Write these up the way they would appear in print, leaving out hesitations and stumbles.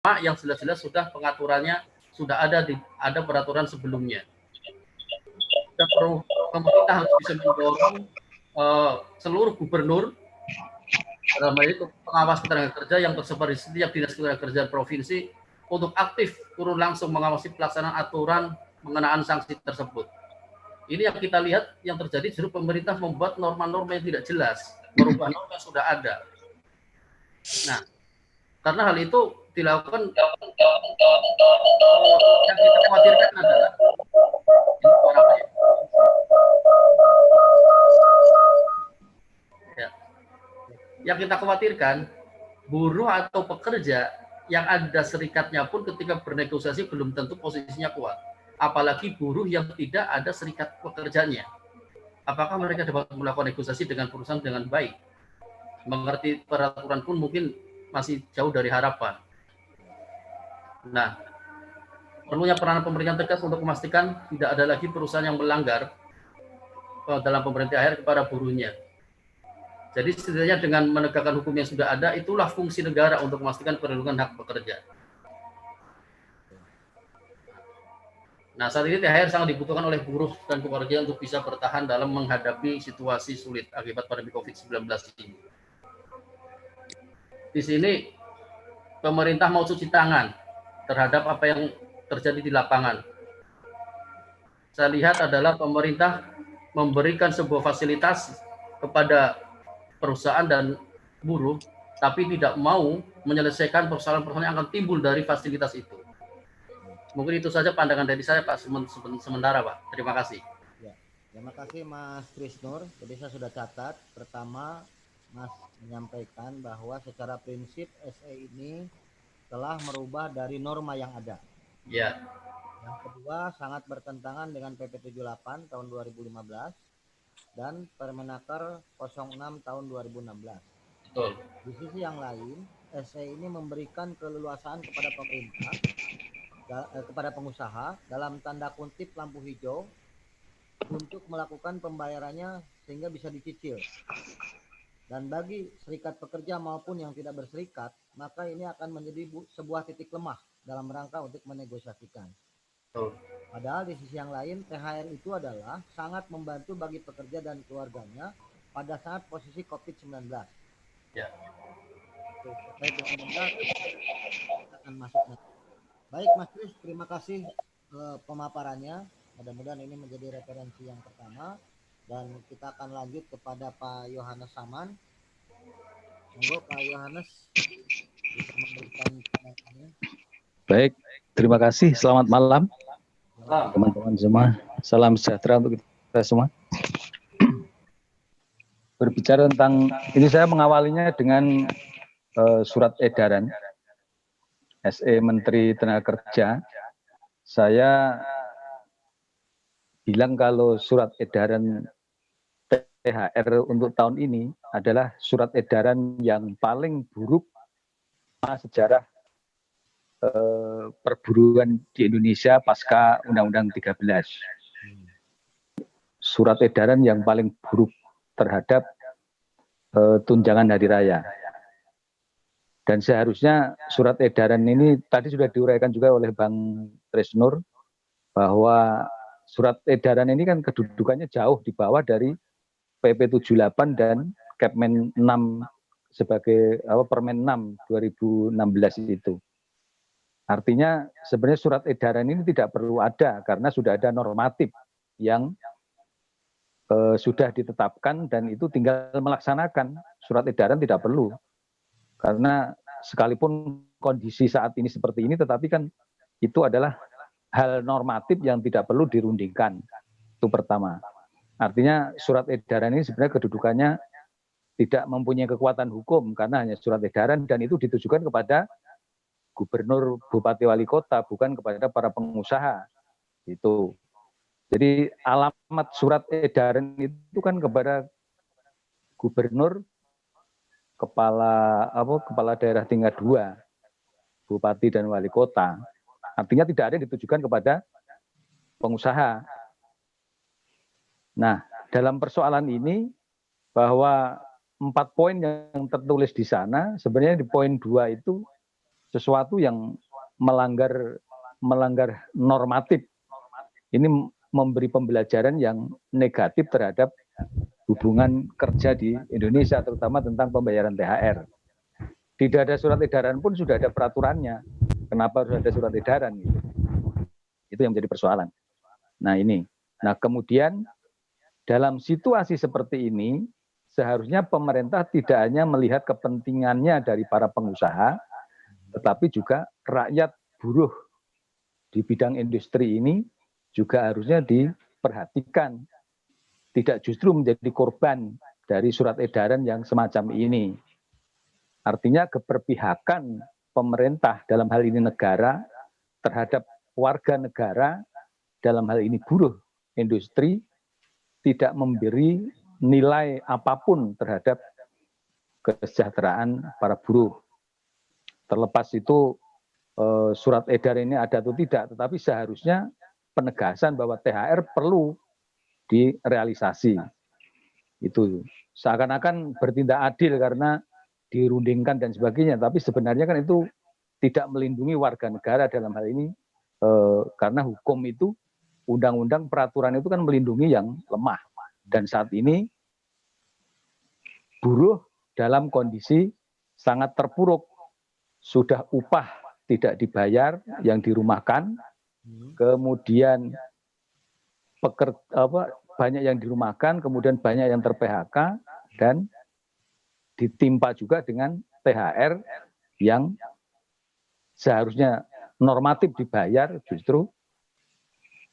yang jelas-jelas sudah pengaturannya sudah ada peraturan sebelumnya. Dan pemerintah harus bisa mendorong seluruh gubernur dalam hal itu pengawas ketenaga kerja yang tersebar di setiap dinas ketenaga kerjaan provinsi untuk aktif turun langsung mengawasi pelaksanaan aturan mengenaan sanksi tersebut. Ini yang kita lihat yang terjadi justru pemerintah membuat norma-norma yang tidak jelas, merubah norma yang sudah ada. Nah, karena hal itu dilakukan, yang kita khawatirkan adalah yang kita khawatirkan buruh atau pekerja yang ada serikatnya pun ketika bernegosiasi belum tentu posisinya kuat. Apalagi buruh yang tidak ada serikat pekerjanya. Apakah mereka dapat melakukan negosiasi dengan perusahaan dengan baik? Mengerti peraturan pun mungkin masih jauh dari harapan. Nah, perlunya peranan pemerintah tegas untuk memastikan tidak ada lagi perusahaan yang melanggar dalam pemerintahan akhir kepada buruhnya. Jadi setidaknya dengan menegakkan hukum yang sudah ada, itulah fungsi negara untuk memastikan perlindungan hak pekerja. Nah, saat ini THR sangat dibutuhkan oleh buruh dan pekerja untuk bisa bertahan dalam menghadapi situasi sulit akibat pandemi COVID-19 ini. Di sini pemerintah mau cuci tangan terhadap apa yang terjadi di lapangan. Saya lihat adalah pemerintah memberikan sebuah fasilitas kepada perusahaan dan buruh, tapi tidak mau menyelesaikan persoalan-persoalan yang akan timbul dari fasilitas itu. Mungkin itu saja pandangan dari saya, Pak, sementara, Pak. Terima kasih. Ya, terima kasih Mas Krisnur. Jadi saya sudah catat. Pertama, Mas menyampaikan bahwa secara prinsip SE ini telah merubah dari norma yang ada. Ya. Yang kedua, sangat bertentangan dengan PP 78 tahun 2015 dan Permenaker 06 tahun 2016. Betul. Di sisi yang lain, SE ini memberikan keleluasaan kepada pemerintah, kepada pengusaha dalam tanda kutip lampu hijau untuk melakukan pembayarannya sehingga bisa dicicil. Dan bagi serikat pekerja maupun yang tidak berserikat, maka ini akan menjadi sebuah titik lemah dalam rangka untuk menegosiasikan. Padahal di sisi yang lain, THR itu adalah sangat membantu bagi pekerja dan keluarganya pada saat posisi COVID-19. Ya. Terkait dengan denda akan masuk nanti. Baik Mas Kris, terima kasih pemaparannya. Mudah-mudahan ini menjadi referensi yang pertama. Dan kita akan lanjut kepada Pak Yohanes Saman. Monggo Pak Yohanes bisa memberikan pandangannya. Baik, terima kasih. Selamat malam teman-teman semua. Salam sejahtera untuk kita semua. Berbicara tentang ini, saya mengawalinya dengan surat edaran SE Menteri Tenaga Kerja. Saya bilang kalau surat edaran THR untuk tahun ini adalah surat edaran yang paling buruk sejarah perburuan di Indonesia pasca Undang-Undang 13. Surat edaran yang paling buruk terhadap tunjangan hari raya. Dan seharusnya surat edaran ini tadi sudah diuraikan juga oleh Bang Tresnur bahwa surat edaran ini kan kedudukannya jauh di bawah dari PP 78 dan Kepmen 6 sebagai Permen 6 2016 itu. Artinya sebenarnya surat edaran ini tidak perlu ada karena sudah ada normatif yang sudah ditetapkan dan itu tinggal melaksanakan. Surat edaran tidak perlu. Karena sekalipun kondisi saat ini seperti ini, tetapi kan itu adalah hal normatif yang tidak perlu dirundingkan. Itu pertama. Artinya surat edaran ini sebenarnya kedudukannya tidak mempunyai kekuatan hukum karena hanya surat edaran dan itu ditujukan kepada gubernur, bupati, wali kota, bukan kepada para pengusaha. Itu. Jadi alamat surat edaran itu kan kepada gubernur, kepala daerah tingkat 2, bupati dan wali kota. Artinya tidak ada yang ditujukan kepada pengusaha. Nah, dalam persoalan ini bahwa 4 poin yang tertulis di sana, sebenarnya di poin 2 itu sesuatu yang melanggar normatif. Ini memberi pembelajaran yang negatif terhadap hubungan kerja di Indonesia, terutama tentang pembayaran THR. Tidak ada surat edaran pun sudah ada peraturannya. Kenapa harus ada surat edaran? Itu yang menjadi persoalan. Nah ini. Nah kemudian dalam situasi seperti ini, seharusnya pemerintah tidak hanya melihat kepentingannya dari para pengusaha, tetapi juga rakyat buruh di bidang industri ini juga harusnya diperhatikan. Tidak justru menjadi korban dari surat edaran yang semacam ini. Artinya keberpihakan pemerintah dalam hal ini negara terhadap warga negara, dalam hal ini buruh industri, tidak memberi nilai apapun terhadap kesejahteraan para buruh. Terlepas itu surat edaran ini ada atau tidak, tetapi seharusnya penegasan bahwa THR perlu direalisasi. Itu seakan-akan bertindak adil karena dirundingkan dan sebagainya, tapi sebenarnya kan itu tidak melindungi warga negara dalam hal ini, karena hukum itu, undang-undang, peraturan itu kan melindungi yang lemah. Dan saat ini buruh dalam kondisi sangat terpuruk, sudah upah tidak dibayar yang dirumahkan, kemudian banyak yang dirumahkan, kemudian banyak yang ter-PHK, dan ditimpa juga dengan THR yang seharusnya normatif dibayar, justru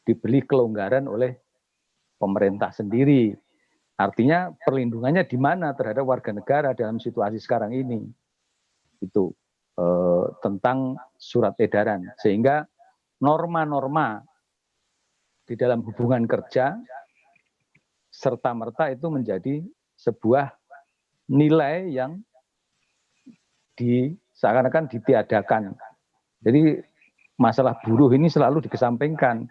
diberi kelonggaran oleh pemerintah sendiri. Artinya perlindungannya di mana terhadap warga negara dalam situasi sekarang ini. Itu tentang surat edaran. Sehingga norma-norma di dalam hubungan kerja serta-merta itu menjadi sebuah nilai yang seakan-akan ditiadakan. Jadi masalah buruh ini selalu dikesampingkan.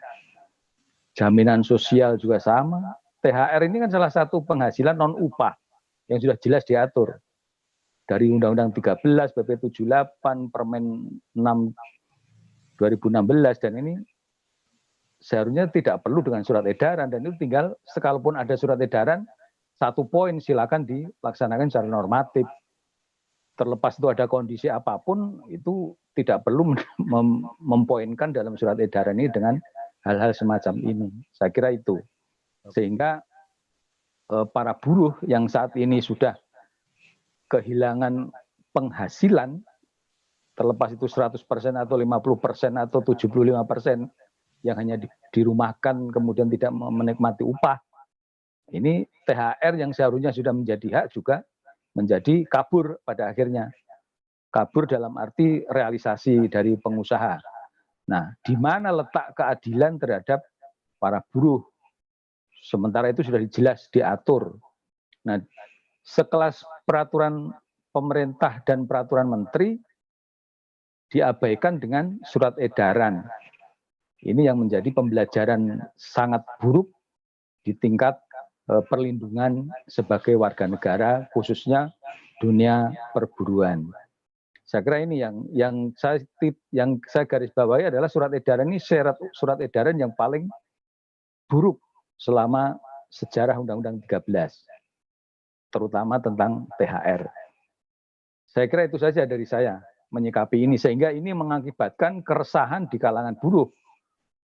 Jaminan sosial juga sama. THR ini kan salah satu penghasilan non-upah yang sudah jelas diatur. Dari Undang-Undang 13, PP 78, Permen 6 2016, dan ini seharusnya tidak perlu dengan surat edaran, dan itu tinggal sekalipun ada surat edaran, 1 poin silakan dilaksanakan secara normatif. Terlepas itu ada kondisi apapun, itu tidak perlu mempoinkan dalam surat edaran ini dengan hal-hal semacam ini. Saya kira itu. Sehingga para buruh yang saat ini sudah kehilangan penghasilan, terlepas itu 100% atau 50% atau 75% yang hanya dirumahkan kemudian tidak menikmati upah, ini THR yang seharusnya sudah menjadi hak juga menjadi kabur pada akhirnya. Kabur dalam arti realisasi dari pengusaha. Nah, di mana letak keadilan terhadap para buruh? Sementara itu sudah jelas diatur. Nah, sekelas peraturan pemerintah dan peraturan menteri diabaikan dengan surat edaran. Ini yang menjadi pembelajaran sangat buruk di tingkat perlindungan sebagai warga negara, khususnya dunia perburuan. Saya kira ini yang saya garis bawahi adalah surat edaran ini, surat edaran yang paling buruk selama sejarah Undang-Undang 13. Terutama tentang THR. Saya kira itu saja dari saya menyikapi ini, sehingga ini mengakibatkan keresahan di kalangan buruh.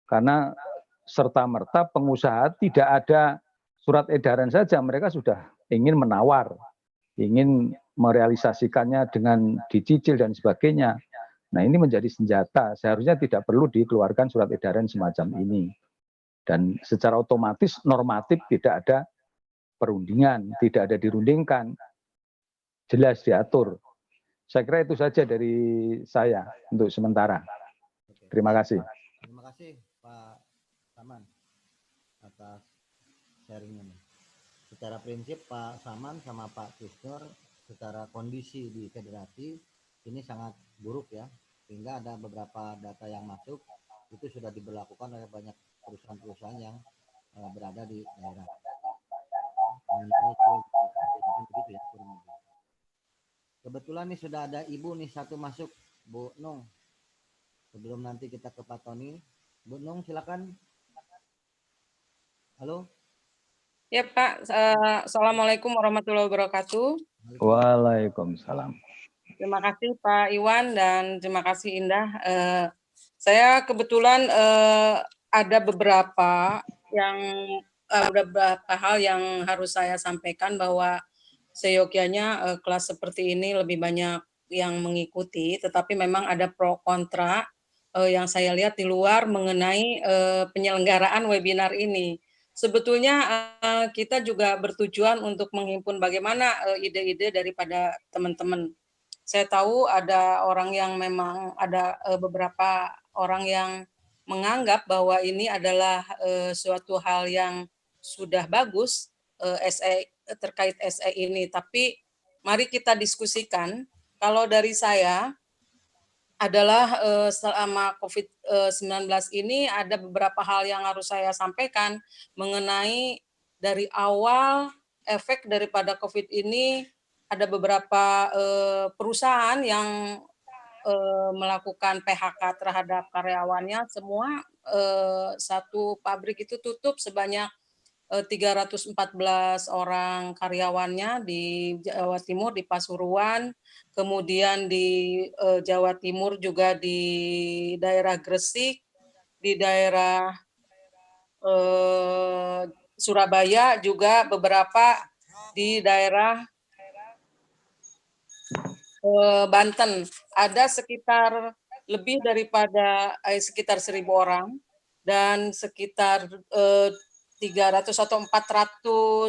Karena serta-merta pengusaha tidak ada surat edaran saja, mereka sudah ingin menawar, ingin merealisasikannya dengan dicicil dan sebagainya. Nah, ini menjadi senjata, seharusnya tidak perlu dikeluarkan surat edaran semacam ini. Dan secara otomatis normatif tidak ada perundingan, tidak ada dirundingkan, jelas diatur. Saya kira itu saja dari saya untuk sementara. Terima kasih. Terima kasih Pak Saman atas sharingnya. Secara prinsip Pak Saman sama Pak Kisnur, secara kondisi di federasi ini sangat buruk ya, sehingga ada beberapa data yang masuk itu sudah diberlakukan oleh banyak perusahaan-perusahaan yang berada di daerah. Begitu ya, kurang lebih. Kebetulan nih sudah ada ibu nih satu masuk Bu Nung. Sebelum nanti kita ke Pak Tony, Bu Nung silakan. Halo. Ya Pak, Assalamualaikum warahmatullahi wabarakatuh. Waalaikumsalam. Terima kasih Pak Iwan dan terima kasih Indah. Saya kebetulan ada beberapa hal yang harus saya sampaikan, bahwa seyogyanya kelas seperti ini lebih banyak yang mengikuti, tetapi memang ada pro kontra yang saya lihat di luar mengenai penyelenggaraan webinar ini. Sebetulnya kita juga bertujuan untuk menghimpun bagaimana ide-ide daripada teman-teman. Saya tahu ada orang yang memang ada beberapa orang yang menganggap bahwa ini adalah suatu hal yang sudah bagus, SE terkait SE ini, tapi mari kita diskusikan. Kalau dari saya adalah selama COVID-19 ini ada beberapa hal yang harus saya sampaikan mengenai dari awal efek daripada COVID ini. Ada beberapa perusahaan yang melakukan PHK terhadap karyawannya. Semua satu pabrik itu tutup sebanyak 314 orang karyawannya di Jawa Timur, di Pasuruan, kemudian di Jawa Timur juga di daerah Gresik, di daerah Surabaya, juga beberapa di daerah Banten. Ada sekitar lebih daripada sekitar 1.000 orang dan sekitar 300 atau 402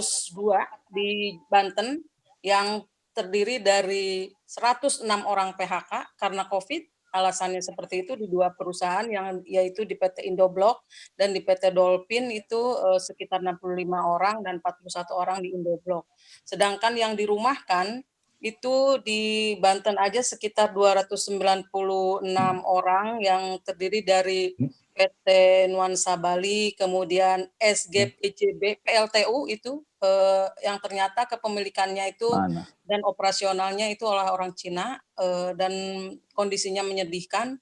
di Banten yang terdiri dari 106 orang PHK karena COVID. Alasannya seperti itu di dua perusahaan, yang yaitu di PT Indoblock dan di PT Dolphin itu sekitar 65 orang dan 41 orang di Indoblock. Sedangkan yang dirumahkan itu di Banten aja sekitar 296 orang yang terdiri dari PT Nuansa Bali, kemudian SGPJB, PLTU itu yang ternyata kepemilikannya itu dan operasionalnya itu oleh orang Cina, dan kondisinya menyedihkan,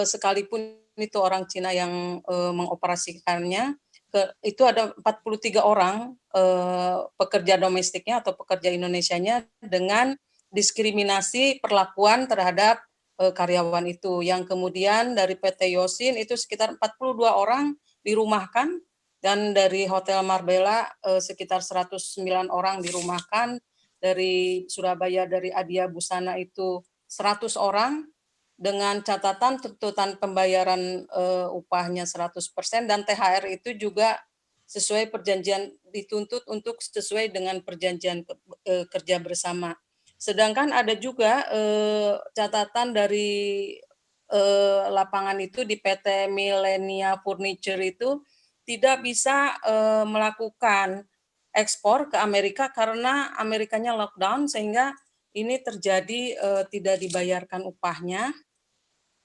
sekalipun itu orang Cina yang mengoperasikannya. Itu ada 43 orang pekerja domestiknya atau pekerja Indonesianya dengan diskriminasi perlakuan terhadap karyawan itu. Yang kemudian dari PT Yosin itu sekitar 42 orang dirumahkan, dan dari Hotel Marbella sekitar 109 orang dirumahkan, dari Surabaya dari Adia Busana itu 100 orang dengan catatan tuntutan pembayaran upahnya 100% dan THR itu juga sesuai perjanjian, dituntut untuk sesuai dengan perjanjian kerja bersama. Sedangkan ada juga catatan dari lapangan itu di PT Millenia Furniture itu tidak bisa melakukan ekspor ke Amerika karena Amerikanya lockdown, sehingga ini terjadi tidak dibayarkan upahnya.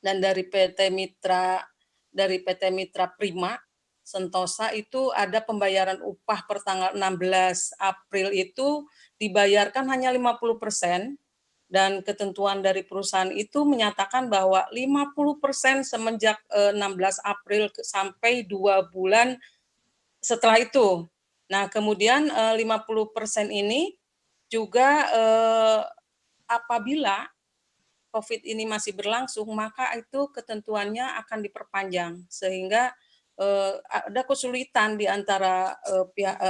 Dan dari PT Mitra Prima Sentosa itu ada pembayaran upah per tanggal 16 April itu dibayarkan hanya 50%, dan ketentuan dari perusahaan itu menyatakan bahwa 50% semenjak 16 April sampai 2 bulan setelah itu. Nah, kemudian 50% ini juga apabila COVID ini masih berlangsung, maka itu ketentuannya akan diperpanjang, sehingga ada kesulitan di antara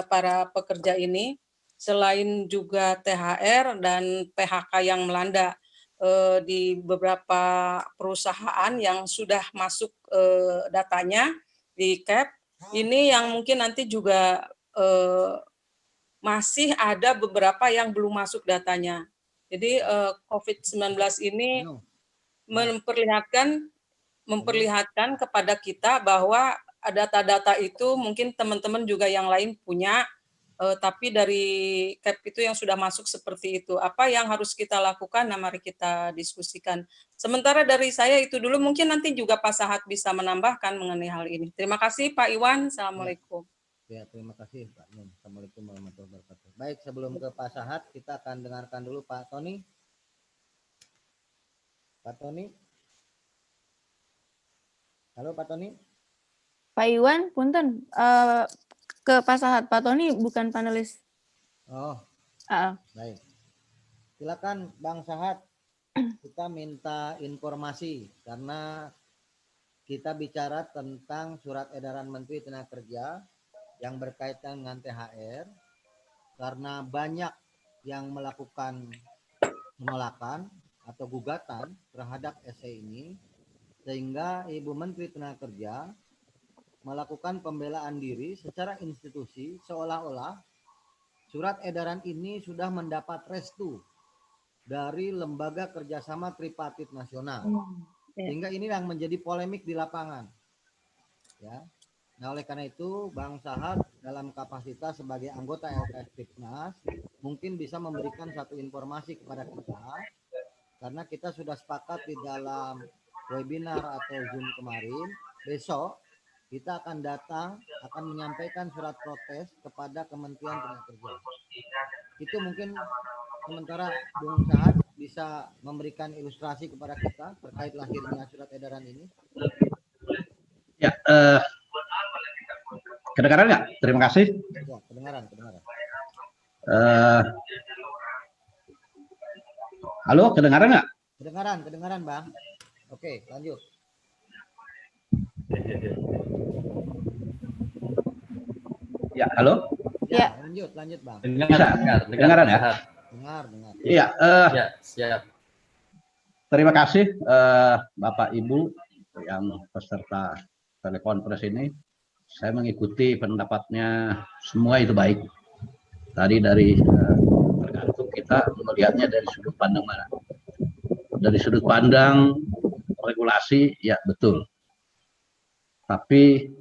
para pekerja ini, selain juga THR dan PHK yang melanda di beberapa perusahaan yang sudah masuk datanya di CAP. Ini yang mungkin nanti juga masih ada beberapa yang belum masuk datanya. Jadi COVID-19 ini memperlihatkan kepada kita bahwa data-data itu mungkin teman-teman juga yang lain punya, tapi dari CAP itu yang sudah masuk seperti itu. Apa yang harus kita lakukan? Nah, mari kita diskusikan. Sementara dari saya itu dulu, mungkin nanti juga Pak Sahat bisa menambahkan mengenai hal ini. Terima kasih Pak Iwan. Assalamualaikum. Ya, terima kasih Pak Nun. Assalamualaikum warahmatullahi wabarakatuh. Baik, sebelum ke Pak Sahat, kita akan dengarkan dulu Pak Tony. Pak Tony. Halo Pak Tony. Pak Iwan, punten, ke Pak Sahat. Pak Tony bukan panelis. Oh, Ah, baik. Silakan Bang Sahat. Kita minta informasi karena kita bicara tentang surat edaran Menteri Tenaga Kerja yang berkaitan dengan THR karena banyak yang melakukan penolakan atau gugatan terhadap SE ini sehingga Ibu Menteri Tenaga Kerja melakukan pembelaan diri secara institusi seolah-olah surat edaran ini sudah mendapat restu dari Lembaga Kerjasama Tripartit Nasional. Sehingga ini yang menjadi polemik di lapangan. Ya. Nah, oleh karena itu Bang Sahat dalam kapasitas sebagai anggota LKS Tipnas mungkin bisa memberikan satu informasi kepada kita karena kita sudah sepakat di dalam webinar atau Zoom kemarin, besok kita akan datang akan menyampaikan surat protes kepada Kementerian Tenaga Kerja. Itu mungkin sementara Bung Sahat bisa memberikan ilustrasi kepada kita terkait lahirnya surat edaran ini. Ya, kedengaran nggak? Terima kasih. Ya, kedengaran. Halo, kedengaran nggak? Kedengaran Bang. Oke, lanjut. Ya, halo. Ya, lanjut Bang. Kedengaran ya? Dengar. Iya, Ya, siap. terima kasih Bapak Ibu yang peserta telekonferensi ini. Saya mengikuti pendapatnya semua itu baik. Tadi dari tergantung kita melihatnya dari sudut pandang mana. Dari sudut pandang regulasi, ya betul. Tapi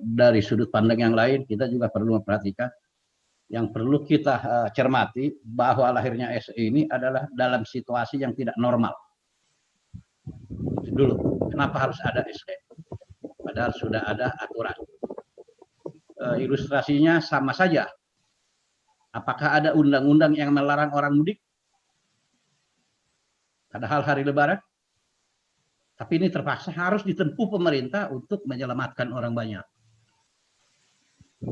dari sudut pandang yang lain kita juga perlu memperhatikan yang perlu kita cermati bahwa lahirnya SE ini adalah dalam situasi yang tidak normal. Itu dulu, kenapa harus ada SE? Padahal sudah ada aturan. Ilustrasinya sama saja. Apakah ada undang-undang yang melarang orang mudik? Padahal hari Lebaran. Tapi ini terpaksa harus ditempuh pemerintah untuk menyelamatkan orang banyak.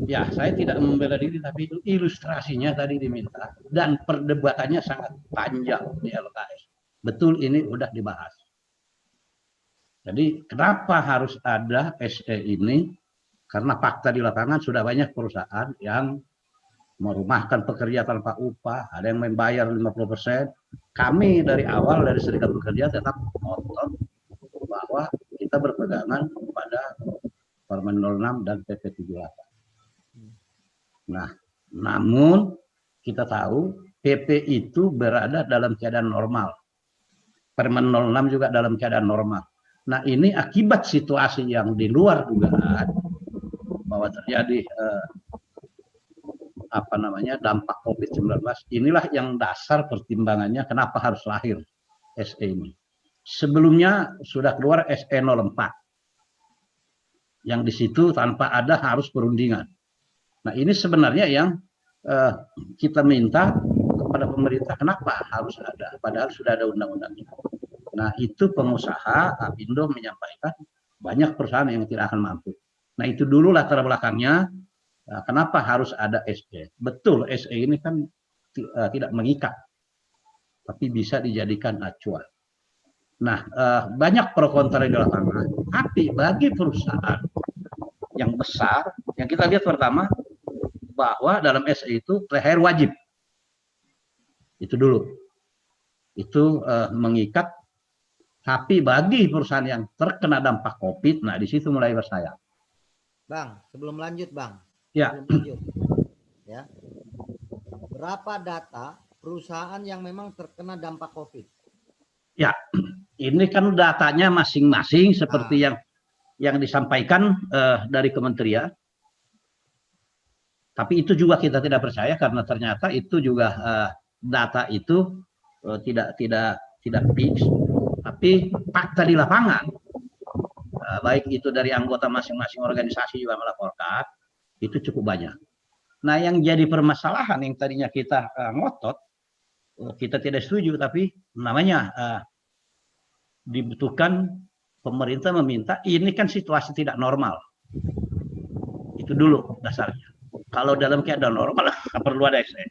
Ya, saya tidak membela diri, tapi itu ilustrasinya tadi diminta. Dan perdebatannya sangat panjang di LKS. Betul, ini sudah dibahas. Jadi, kenapa harus ada SE ini? Karena fakta di lapangan sudah banyak perusahaan yang merumahkan pekerja tanpa upah, ada yang membayar 50%. Kami dari awal, dari Serikat Pekerja tetap ngotot bahwa kita berpegangan pada Permen 06 dan PP 78. Nah, namun kita tahu PP itu berada dalam keadaan normal. Permen 06 juga dalam keadaan normal. Nah, ini akibat situasi yang di luar dugaan bahwa terjadi dampak COVID-19. Inilah yang dasar pertimbangannya kenapa harus lahir SE ini. Sebelumnya sudah keluar SE 04. Yang di situ tanpa ada harus perundingan. Nah, ini sebenarnya yang kita minta kepada pemerintah, kenapa harus ada, padahal sudah ada undang-undangnya. Nah, itu pengusaha Apindo menyampaikan banyak perusahaan yang tidak akan mampu. Nah, itu dulu latar belakangnya, kenapa harus ada SE. Betul, SE ini kan tidak mengikat, tapi bisa dijadikan acuan. Nah, banyak pro kontra di lapangan, tapi bagi perusahaan yang besar, yang kita lihat pertama, bahwa dalam SE itu THR wajib. Itu dulu. Itu mengikat. Tapi bagi perusahaan yang terkena dampak COVID, nah di situ mulai bersayap. Bang, sebelum lanjut Bang. Ya. Ya. Berapa data perusahaan yang memang terkena dampak COVID? Ya, ini kan datanya masing-masing seperti yang disampaikan dari kementerian. Tapi itu juga kita tidak percaya karena ternyata itu juga data itu tidak fix. Tapi fakta di lapangan, baik itu dari anggota masing-masing organisasi juga melaporkan, itu cukup banyak. Nah, yang jadi permasalahan yang tadinya kita ngotot, kita tidak setuju, tapi namanya dibutuhkan pemerintah meminta, ini kan situasi tidak normal. Itu dulu dasarnya. Kalau dalam keadaan normal, nggak perlu ada SE.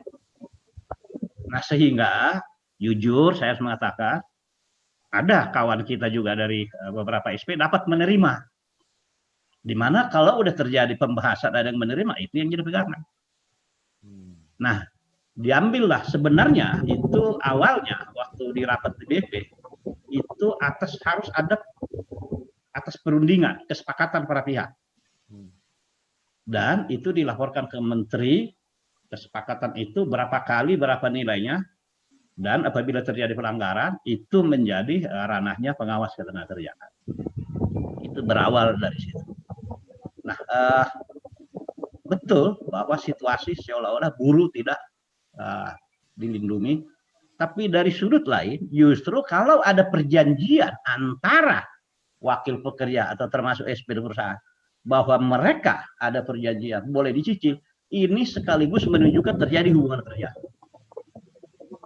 Nah, sehingga jujur saya harus mengatakan, ada kawan kita juga dari beberapa SP dapat menerima. Dimana kalau udah terjadi pembahasan ada yang menerima, itu yang jadi pegangan. Nah, diambillah sebenarnya itu awalnya waktu di rapat DPP, itu harus ada atas perundingan, kesepakatan para pihak. Dan itu dilaporkan ke menteri, kesepakatan itu berapa kali, berapa nilainya, dan apabila terjadi pelanggaran, itu menjadi ranahnya pengawas ketenagakerjaan. Itu berawal dari situ. Nah, betul bahwa situasi seolah-olah buruh tidak dilindungi, tapi dari sudut lain, justru kalau ada perjanjian antara wakil pekerja atau termasuk SP perusahaan, bahwa mereka ada perjanjian boleh dicicil, ini sekaligus menunjukkan terjadi hubungan kerja.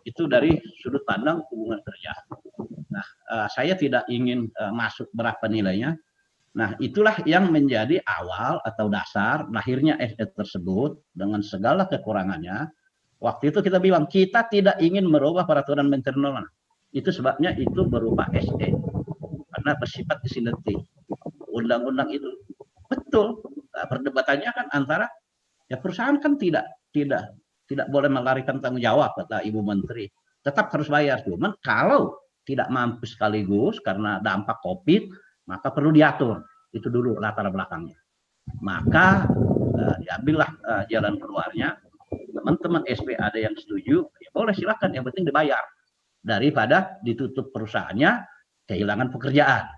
Itu dari sudut pandang hubungan kerja. Nah, saya tidak ingin masuk berapa nilainya. Nah, itulah yang menjadi awal atau dasar lahirnya SE tersebut dengan segala kekurangannya. Waktu itu kita bilang kita tidak ingin merubah peraturan menteri normal. Itu sebabnya itu berupa SE karena bersifat sinergi. Undang-undang itu betul. Nah, perdebatannya kan antara ya perusahaan kan tidak boleh melarikan tanggung jawab kata Ibu Menteri. Tetap harus bayar. Cuman kalau tidak mampu sekaligus karena dampak COVID, maka perlu diatur. Itu dulu latar belakangnya. Maka diambillah jalan keluarnya. Teman-teman SP ada yang setuju, ya boleh silakan. Yang penting dibayar. Daripada ditutup perusahaannya, kehilangan pekerjaan.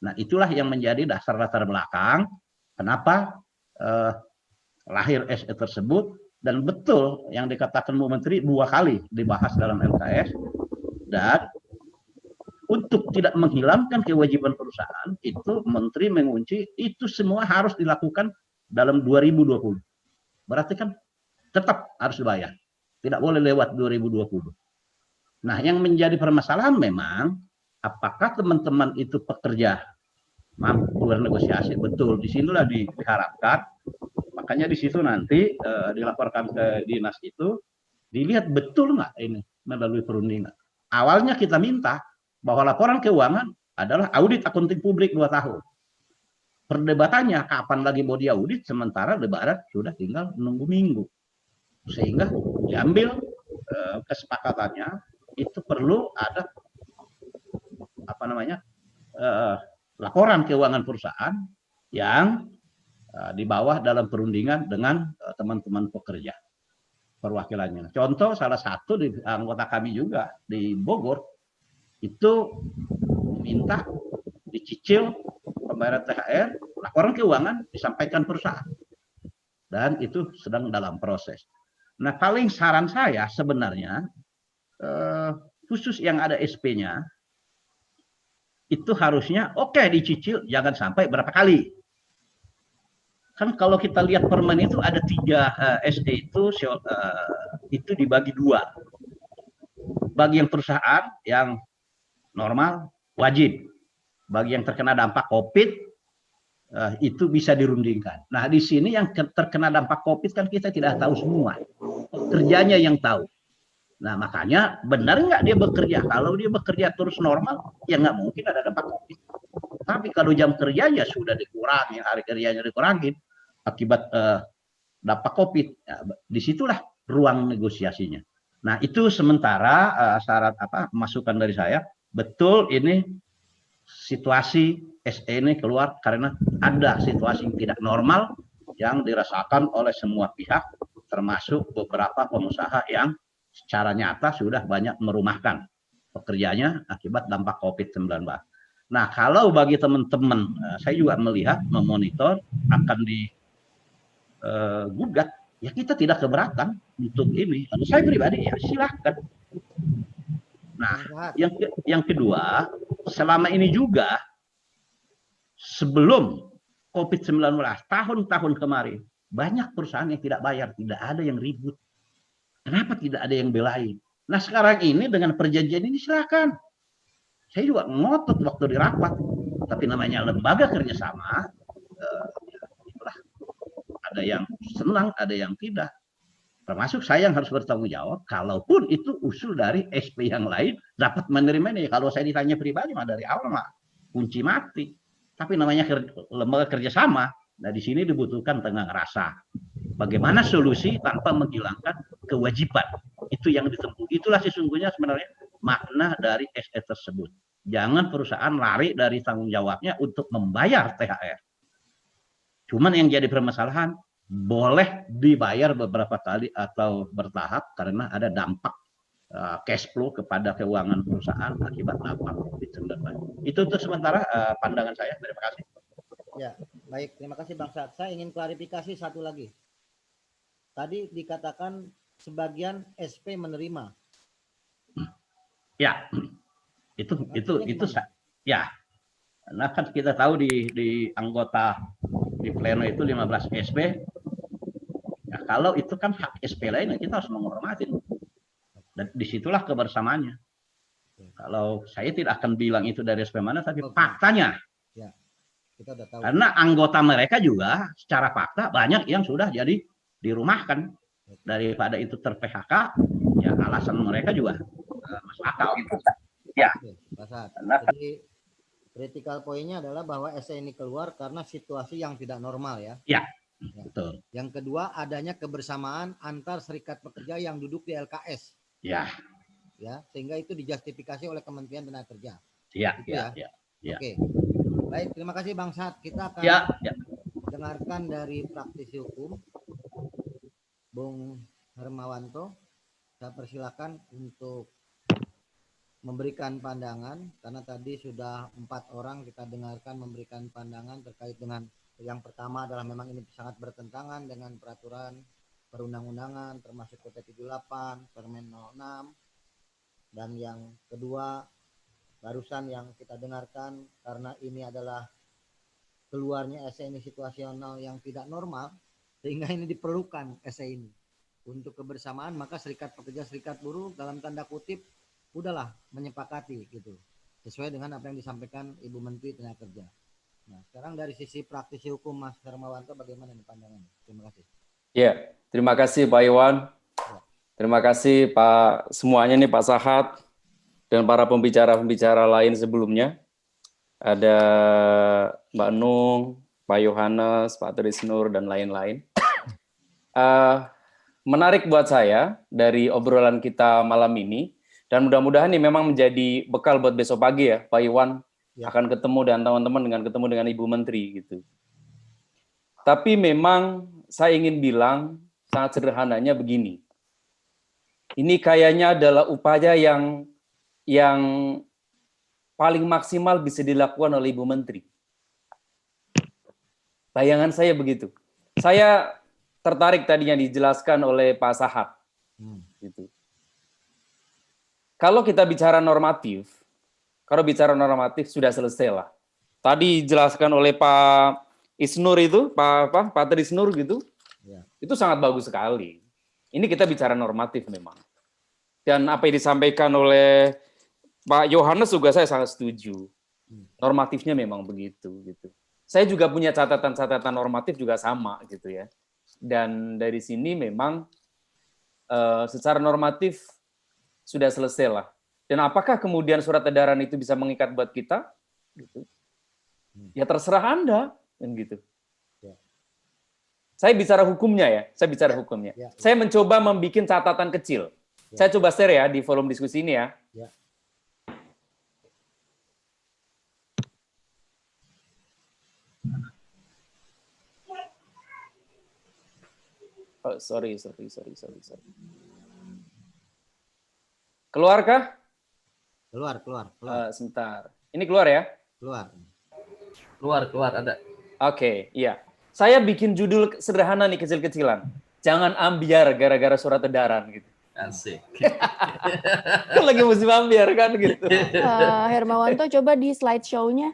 Nah, itulah yang menjadi dasar latar belakang kenapa lahir SE tersebut. Dan betul yang dikatakan Bu Menteri 2 kali dibahas dalam LKS. Dan untuk tidak menghilangkan kewajiban perusahaan, itu Menteri mengunci itu semua harus dilakukan dalam 2020. Berarti kan tetap harus dibayar. Tidak boleh lewat 2020. Nah, yang menjadi permasalahan memang apakah teman-teman itu pekerja mampu bernegosiasi. Betul, disinilah diharapkan. Makanya di situ nanti dilaporkan ke dinas itu, dilihat betul nggak ini melalui perundingan. Awalnya kita minta bahwa laporan keuangan adalah audit akunting publik 2 tahun. Perdebatannya kapan lagi mau diaudit, sementara Lebaran sudah tinggal nunggu minggu. Sehingga diambil kesepakatannya itu perlu ada laporan keuangan perusahaan yang di bawah dalam perundingan dengan teman-teman pekerja perwakilannya. Contoh salah satu di anggota kami juga di Bogor itu minta dicicil pembayaran THR, laporan keuangan disampaikan perusahaan. Dan itu sedang dalam proses. Nah, paling saran saya sebenarnya khusus yang ada SP-nya itu harusnya oke dicicil, jangan sampai berapa kali. Kan kalau kita lihat permen itu ada 3 SE itu dibagi 2. Bagi yang perusahaan yang normal wajib. Bagi yang terkena dampak COVID itu bisa dirundingkan. Nah, di sini yang terkena dampak COVID kan kita tidak tahu semua. Kerjanya yang tahu. Nah, makanya benar nggak dia bekerja? Kalau dia bekerja terus normal, ya nggak mungkin ada dampak COVID. Tapi kalau jam kerjanya sudah dikurangi, hari kerjanya dikurangin akibat dampak COVID, ya, disitulah ruang negosiasinya. Nah, itu sementara syarat masukan dari saya. Betul ini situasi SE ini keluar karena ada situasi yang tidak normal yang dirasakan oleh semua pihak, termasuk beberapa pengusaha yang secara nyata sudah banyak merumahkan pekerjanya akibat dampak COVID-19. Nah, kalau bagi teman-teman, saya juga melihat, memonitor akan digugat, ya kita tidak keberatan untuk ini. Saya pribadi ya silahkan. Nah, yang kedua, selama ini juga sebelum COVID-19, tahun-tahun kemarin, banyak perusahaan yang tidak bayar, tidak ada yang ribut. Kenapa tidak ada yang belain? Nah, sekarang ini dengan perjanjian ini silakan Saya juga ngotot waktu di rapat, tapi namanya lembaga kerjasama, itulah, ada yang senang, ada yang tidak. Termasuk saya yang harus bertanggung jawab, kalaupun itu usul dari SP yang lain dapat menerima ini. Kalau saya ditanya pribadi mah dari awal mah kunci mati. Tapi namanya lembaga kerjasama, nah di sini dibutuhkan tengah rasa. Bagaimana solusi tanpa menghilangkan kewajiban. Itu yang ditempuh. Itulah sesungguhnya sebenarnya makna dari SE tersebut. Jangan perusahaan lari dari tanggung jawabnya untuk membayar THR. Cuman yang jadi permasalahan, boleh dibayar beberapa kali atau bertahap karena ada dampak cash flow kepada keuangan perusahaan akibat dampak ditunda. Itu untuk sementara pandangan saya. Terima kasih. Ya, baik. Terima kasih Bang Saad. Saya ingin klarifikasi satu lagi. Tadi dikatakan sebagian SP menerima. Ya, itu ya. Karena kan kita tahu di anggota di pleno itu 15 SP. Ya, kalau itu kan hak SP lain, kita harus menghormati. Dan disitulah kebersamaannya. Kalau saya tidak akan bilang itu dari SP mana, tapi faktanya. Ya, kita udah tahu. Karena anggota mereka juga secara fakta banyak yang sudah jadi dirumahkan. Daripada itu ter-PHK, ya alasan mereka juga masuk akal. Ya. Jadi critical point-nya adalah bahwa SE ini keluar karena situasi yang tidak normal ya. Ya, betul. Yang kedua, adanya kebersamaan antar serikat pekerja yang duduk di LKS. Ya. Ya, sehingga itu dijustifikasi oleh Kementerian Tenaga Kerja. Ya, gitu ya. Oke. Baik, terima kasih Bang Saad. Kita akan dengarkan dari praktisi hukum Bung Hermawanto. Saya persilakan untuk memberikan pandangan karena tadi sudah 4 orang kita dengarkan memberikan pandangan terkait dengan yang pertama adalah memang ini sangat bertentangan dengan peraturan perundang-undangan termasuk PP 78, Permen 06, dan yang kedua barusan yang kita dengarkan karena ini adalah keluarnya SE ini situasional yang tidak normal sehingga ini diperlukan SE ini untuk kebersamaan, maka serikat pekerja serikat buruh dalam tanda kutip udahlah menyepakati gitu sesuai dengan apa yang disampaikan Ibu Menteri Tenaga Kerja. Nah, sekarang dari sisi praktisi hukum Mas Hermawanto bagaimana nih pandangannya? Terima kasih. Ya, terima kasih Pak Iwan. Terima kasih Pak semuanya nih Pak Sahat dan para pembicara-pembicara lain sebelumnya. Ada Mbak Nung, Pak Yohanes, Pak Trisnur dan lain-lain. Menarik buat saya dari obrolan kita malam ini. Dan mudah-mudahan ini memang menjadi bekal buat besok pagi ya, Pak Iwan akan ketemu dan teman-teman ketemu dengan Ibu Menteri gitu. Tapi memang saya ingin bilang sangat sederhananya begini. Ini kayaknya adalah upaya yang paling maksimal bisa dilakukan oleh Ibu Menteri. Bayangan saya begitu. Saya tertarik tadinya dijelaskan oleh Pak Sahat. Gitu. Kalau kita bicara normatif, sudah selesai lah. Tadi dijelaskan oleh Pak Isnur itu, Pak Trisnur gitu, itu sangat bagus sekali. Ini kita bicara normatif memang. Dan apa yang disampaikan oleh Pak Yohanes juga saya sangat setuju. Normatifnya memang begitu gitu. Saya juga punya catatan-catatan normatif juga sama gitu ya. Dan dari sini memang secara normatif sudah selesai lah. Dan apakah kemudian surat edaran itu bisa mengikat buat kita? Gitu. Ya terserah Anda, kan gitu. Saya bicara hukumnya ya, Saya mencoba membuat catatan kecil. Saya coba share ya di forum diskusi ini ya. Oh, sorry. Keluarkah? Keluar. Sebentar. Ini keluar ya? Keluar ada. Oke, iya. Saya bikin judul sederhana nih kecil-kecilan. Jangan ambiar gara-gara surat edaran gitu. Asik. Lagi musim ambiar kan gitu. Hermawanto coba di slideshow-nya.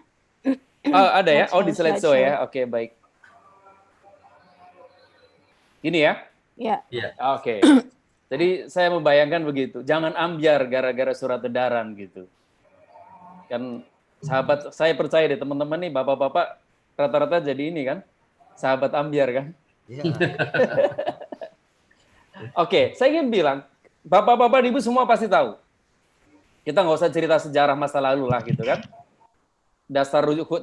Oh, ada ya? Oh, di slideshow ya. Oke, baik. Ini ya? Iya. Oke. Jadi saya membayangkan begitu. Jangan ambiar gara-gara surat edaran gitu. Kan sahabat, saya percaya deh teman-teman nih, bapak-bapak rata-rata jadi ini kan, sahabat ambiar kan. Ya. Oke, saya ingin bilang, bapak-bapak ibu semua pasti tahu. Kita nggak usah cerita sejarah masa lalu lah gitu kan.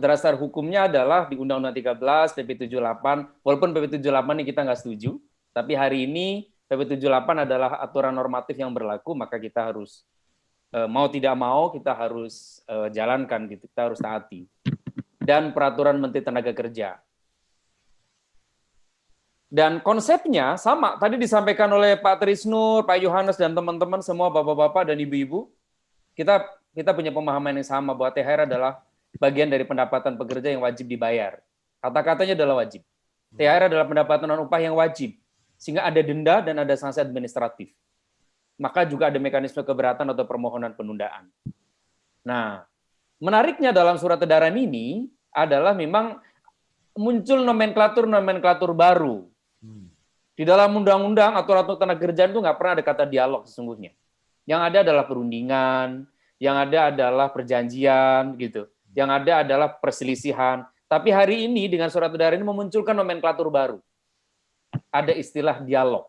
Dasar hukumnya adalah di Undang-Undang 13, PP 78, walaupun PP 78 ini kita nggak setuju, tapi hari ini PP 78 adalah aturan normatif yang berlaku, maka kita harus mau tidak mau kita harus jalankan gitu, kita harus taati. Dan peraturan Menteri Tenaga Kerja. Dan konsepnya sama, tadi disampaikan oleh Pak Trisnur, Pak Yohanes dan teman-teman semua bapak-bapak dan ibu-ibu. Kita punya pemahaman yang sama bahwa THR adalah bagian dari pendapatan pekerja yang wajib dibayar. Kata-katanya adalah wajib. THR adalah pendapatan non upah yang wajib, sehingga ada denda dan ada sanksi administratif. Maka juga ada mekanisme keberatan atau permohonan penundaan. Nah, menariknya dalam surat edaran ini adalah memang muncul nomenklatur baru. Di dalam undang-undang atau aturan tenaga kerjaan itu nggak pernah ada kata dialog sesungguhnya. Yang ada adalah perundingan, yang ada adalah perjanjian, gitu. Yang ada adalah perselisihan. Tapi hari ini dengan surat edaran ini memunculkan nomenklatur baru. Ada istilah dialog.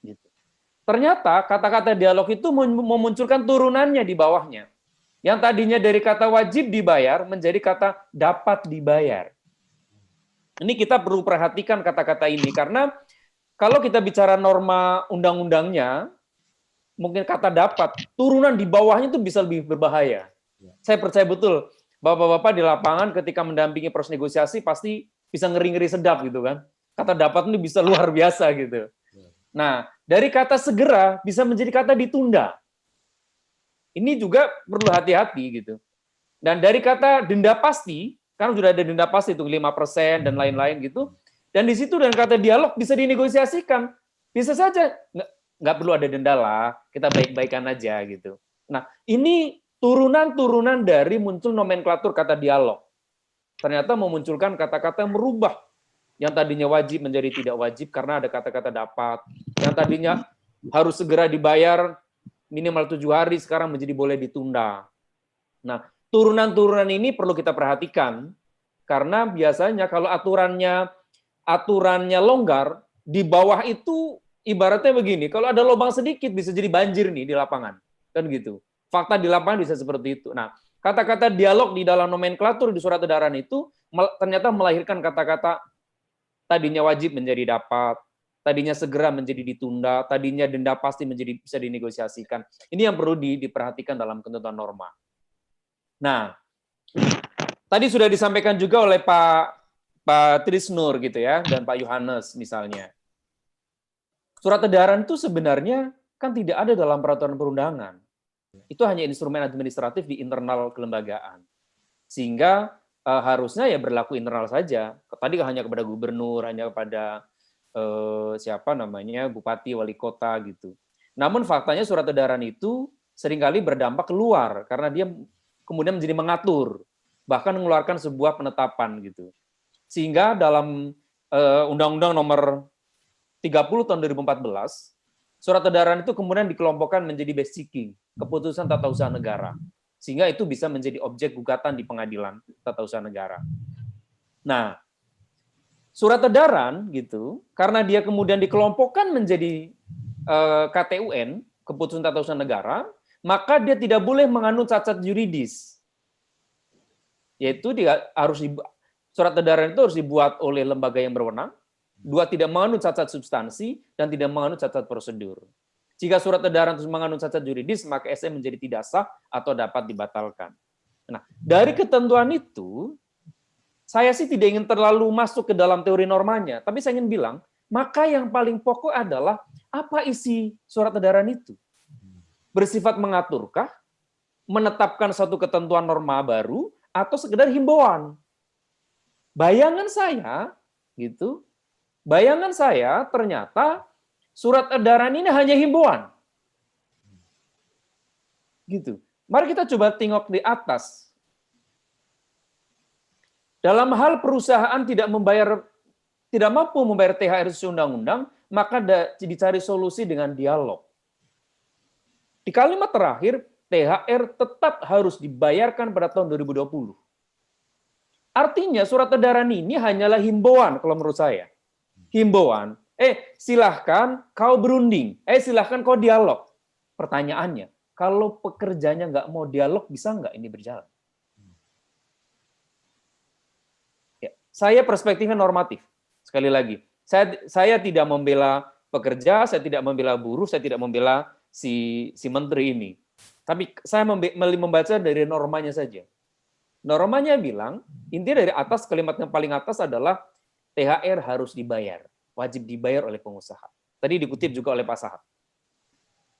Gitu. Ternyata kata-kata dialog itu memunculkan turunannya di bawahnya. Yang tadinya dari kata wajib dibayar menjadi kata dapat dibayar. Ini kita perlu perhatikan kata-kata ini karena kalau kita bicara norma undang-undangnya, mungkin kata dapat, turunan di bawahnya itu bisa lebih berbahaya. Saya percaya betul, bapak-bapak di lapangan ketika mendampingi proses negosiasi pasti bisa ngeri-ngeri sedap gitu kan. Kata dapat ini bisa luar biasa gitu. Nah, dari kata segera bisa menjadi kata ditunda. Ini juga perlu hati-hati gitu. Dan dari kata denda pasti, kan sudah ada denda pasti itu 5% dan lain-lain gitu. Dan di situ dan kata dialog bisa dinegosiasikan. Bisa saja nggak perlu ada denda lah, kita baik-baikan aja gitu. Nah, ini turunan-turunan dari muncul nomenklatur kata dialog. Ternyata memunculkan kata-kata merubah yang tadinya wajib menjadi tidak wajib karena ada kata-kata dapat. Yang tadinya harus segera dibayar minimal 7 hari sekarang menjadi boleh ditunda. Nah, turunan-turunan ini perlu kita perhatikan karena biasanya kalau aturannya longgar, di bawah itu ibaratnya begini, kalau ada lubang sedikit bisa jadi banjir nih di lapangan. Kan gitu. Fakta di lapangan bisa seperti itu. Nah, kata-kata dialog di dalam nomenklatur di surat edaran itu ternyata melahirkan kata-kata tadinya wajib menjadi dapat, tadinya segera menjadi ditunda, tadinya denda pasti menjadi bisa dinegosiasikan. Ini yang perlu diperhatikan dalam ketentuan norma. Nah, tadi sudah disampaikan juga oleh Pak Trisnur gitu ya, dan Pak Yohanes misalnya. Surat edaran itu sebenarnya kan tidak ada dalam peraturan perundangan. Itu hanya instrumen administratif di internal kelembagaan. Sehingga harusnya ya berlaku internal saja. Tadi hanya kepada gubernur, hanya kepada bupati, wali kota gitu. Namun faktanya surat edaran itu seringkali berdampak keluar karena dia kemudian menjadi mengatur, bahkan mengeluarkan sebuah penetapan gitu. Sehingga dalam Undang-Undang Nomor 30 tahun 2014, surat edaran itu kemudian dikelompokkan menjadi basic keputusan tata usaha negara. Sehingga itu bisa menjadi objek gugatan di pengadilan tata usaha negara. Nah, surat edaran gitu, karena dia kemudian dikelompokkan menjadi KTUN, keputusan tata usaha negara, maka dia tidak boleh mengandung cacat yuridis. Yaitu dia harus surat edaran itu harus dibuat oleh lembaga yang berwenang. 2, tidak mengandung cacat substansi, dan tidak mengandung cacat prosedur. Jika surat edaran itu mengandung cacat yuridis, maka SM menjadi tidak sah atau dapat dibatalkan. Nah, dari ketentuan itu, saya sih tidak ingin terlalu masuk ke dalam teori normanya, tapi saya ingin bilang, maka yang paling pokok adalah apa isi surat edaran itu? Bersifat mengaturkah? Menetapkan satu ketentuan norma baru? Atau sekedar himbauan? Bayangan saya, gitu, ternyata surat edaran ini hanya himbauan. Gitu. Mari kita coba tengok di atas. Dalam hal perusahaan tidak mampu membayar THR sesuai undang-undang, maka dicari solusi dengan dialog. Di kalimat terakhir, THR tetap harus dibayarkan pada tahun 2020. Artinya surat edaran ini hanyalah himbauan kalau menurut saya. Himbauan, silahkan kau berunding, silahkan kau dialog. Pertanyaannya, kalau pekerjanya nggak mau dialog, bisa nggak ini berjalan? Ya, saya perspektifnya normatif. Sekali lagi, saya tidak membela pekerja, saya tidak membela buruh, saya tidak membela si menteri ini. Tapi saya membaca dari normanya saja. Normanya bilang, intinya dari atas, kalimat yang paling atas adalah THR harus dibayar, wajib dibayar oleh pengusaha. Tadi dikutip juga oleh Pak Sahat.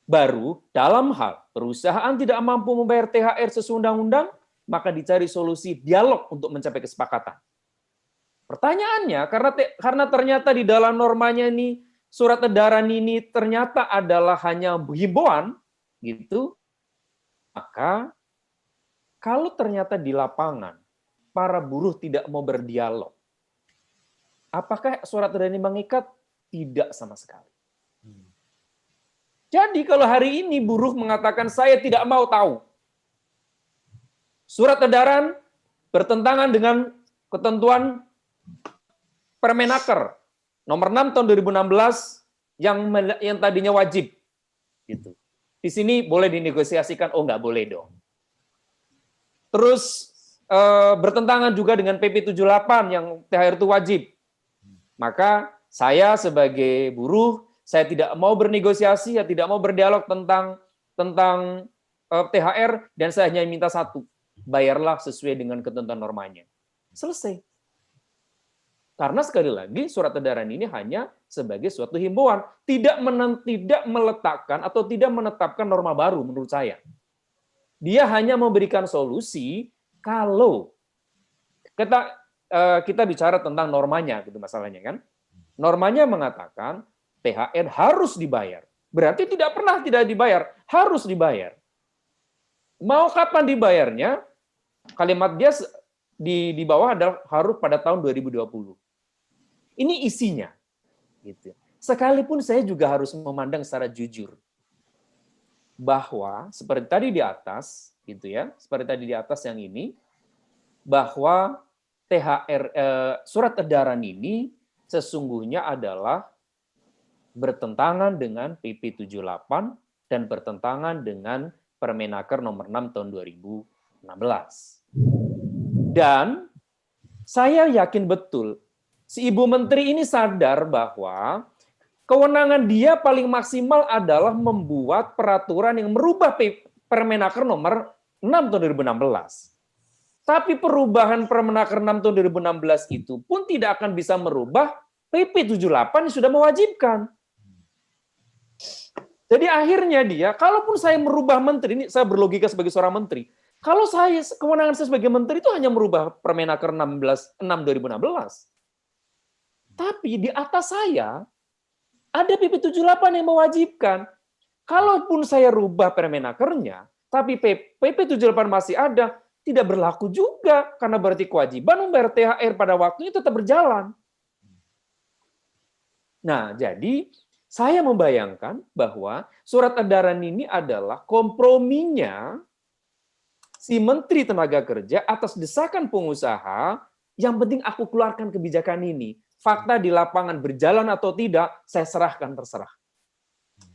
Baru dalam hal perusahaan tidak mampu membayar THR sesuai undang-undang, maka dicari solusi dialog untuk mencapai kesepakatan. Pertanyaannya, karena ternyata di dalam normanya ini, surat edaran ini ternyata adalah hanya himbauan, gitu, maka kalau ternyata di lapangan para buruh tidak mau berdialog, apakah surat edaran ini mengikat? Tidak sama sekali. Jadi kalau hari ini buruh mengatakan saya tidak mau tahu, surat edaran bertentangan dengan ketentuan Permenaker nomor 6 tahun 2016 yang tadinya wajib, gitu. Di sini boleh dinegosiasikan, nggak boleh dong. Terus bertentangan juga dengan PP 78 yang THR itu wajib. Maka saya sebagai buruh, saya tidak mau bernegosiasi, saya tidak mau berdialog tentang THR, dan saya hanya minta satu, bayarlah sesuai dengan ketentuan normanya. Selesai. Karena sekali lagi surat edaran ini hanya sebagai suatu himbauan, tidak meletakkan atau tidak menetapkan norma baru menurut saya. Dia hanya memberikan solusi kalau kita bicara tentang normanya, gitu masalahnya kan. Normanya mengatakan THR harus dibayar. Berarti tidak pernah tidak dibayar, harus dibayar. Mau kapan dibayarnya? Kalimat dia di bawah adalah harus pada tahun 2020. Ini isinya. Gitu. Sekalipun saya juga harus memandang secara jujur bahwa seperti tadi di atas, gitu ya, seperti tadi di atas yang ini, bahwa surat edaran ini sesungguhnya adalah bertentangan dengan PP 78 dan bertentangan dengan Permenaker nomor 6 tahun 2016. Dan saya yakin betul si Ibu Menteri ini sadar bahwa kewenangan dia paling maksimal adalah membuat peraturan yang merubah Permenaker nomor 6 tahun 2016. Tapi perubahan Permenaker 6 tahun 2016 itu pun tidak akan bisa merubah PP 78 yang sudah mewajibkan. Jadi akhirnya dia, kalaupun saya merubah menteri, ini saya berlogika sebagai seorang menteri, kalau kewenangan saya sebagai menteri itu hanya merubah Permenaker 6 2016. Tapi di atas saya, ada PP 78 yang mewajibkan. Kalaupun saya rubah Permenakernya, tapi PP 78 masih ada, tidak berlaku juga, karena berarti kewajiban membayar THR pada waktunya tetap berjalan. Nah, jadi saya membayangkan bahwa surat edaran ini adalah komprominya si Menteri Tenaga Kerja atas desakan pengusaha, yang penting aku keluarkan kebijakan ini. Fakta di lapangan berjalan atau tidak, saya serahkan terserah.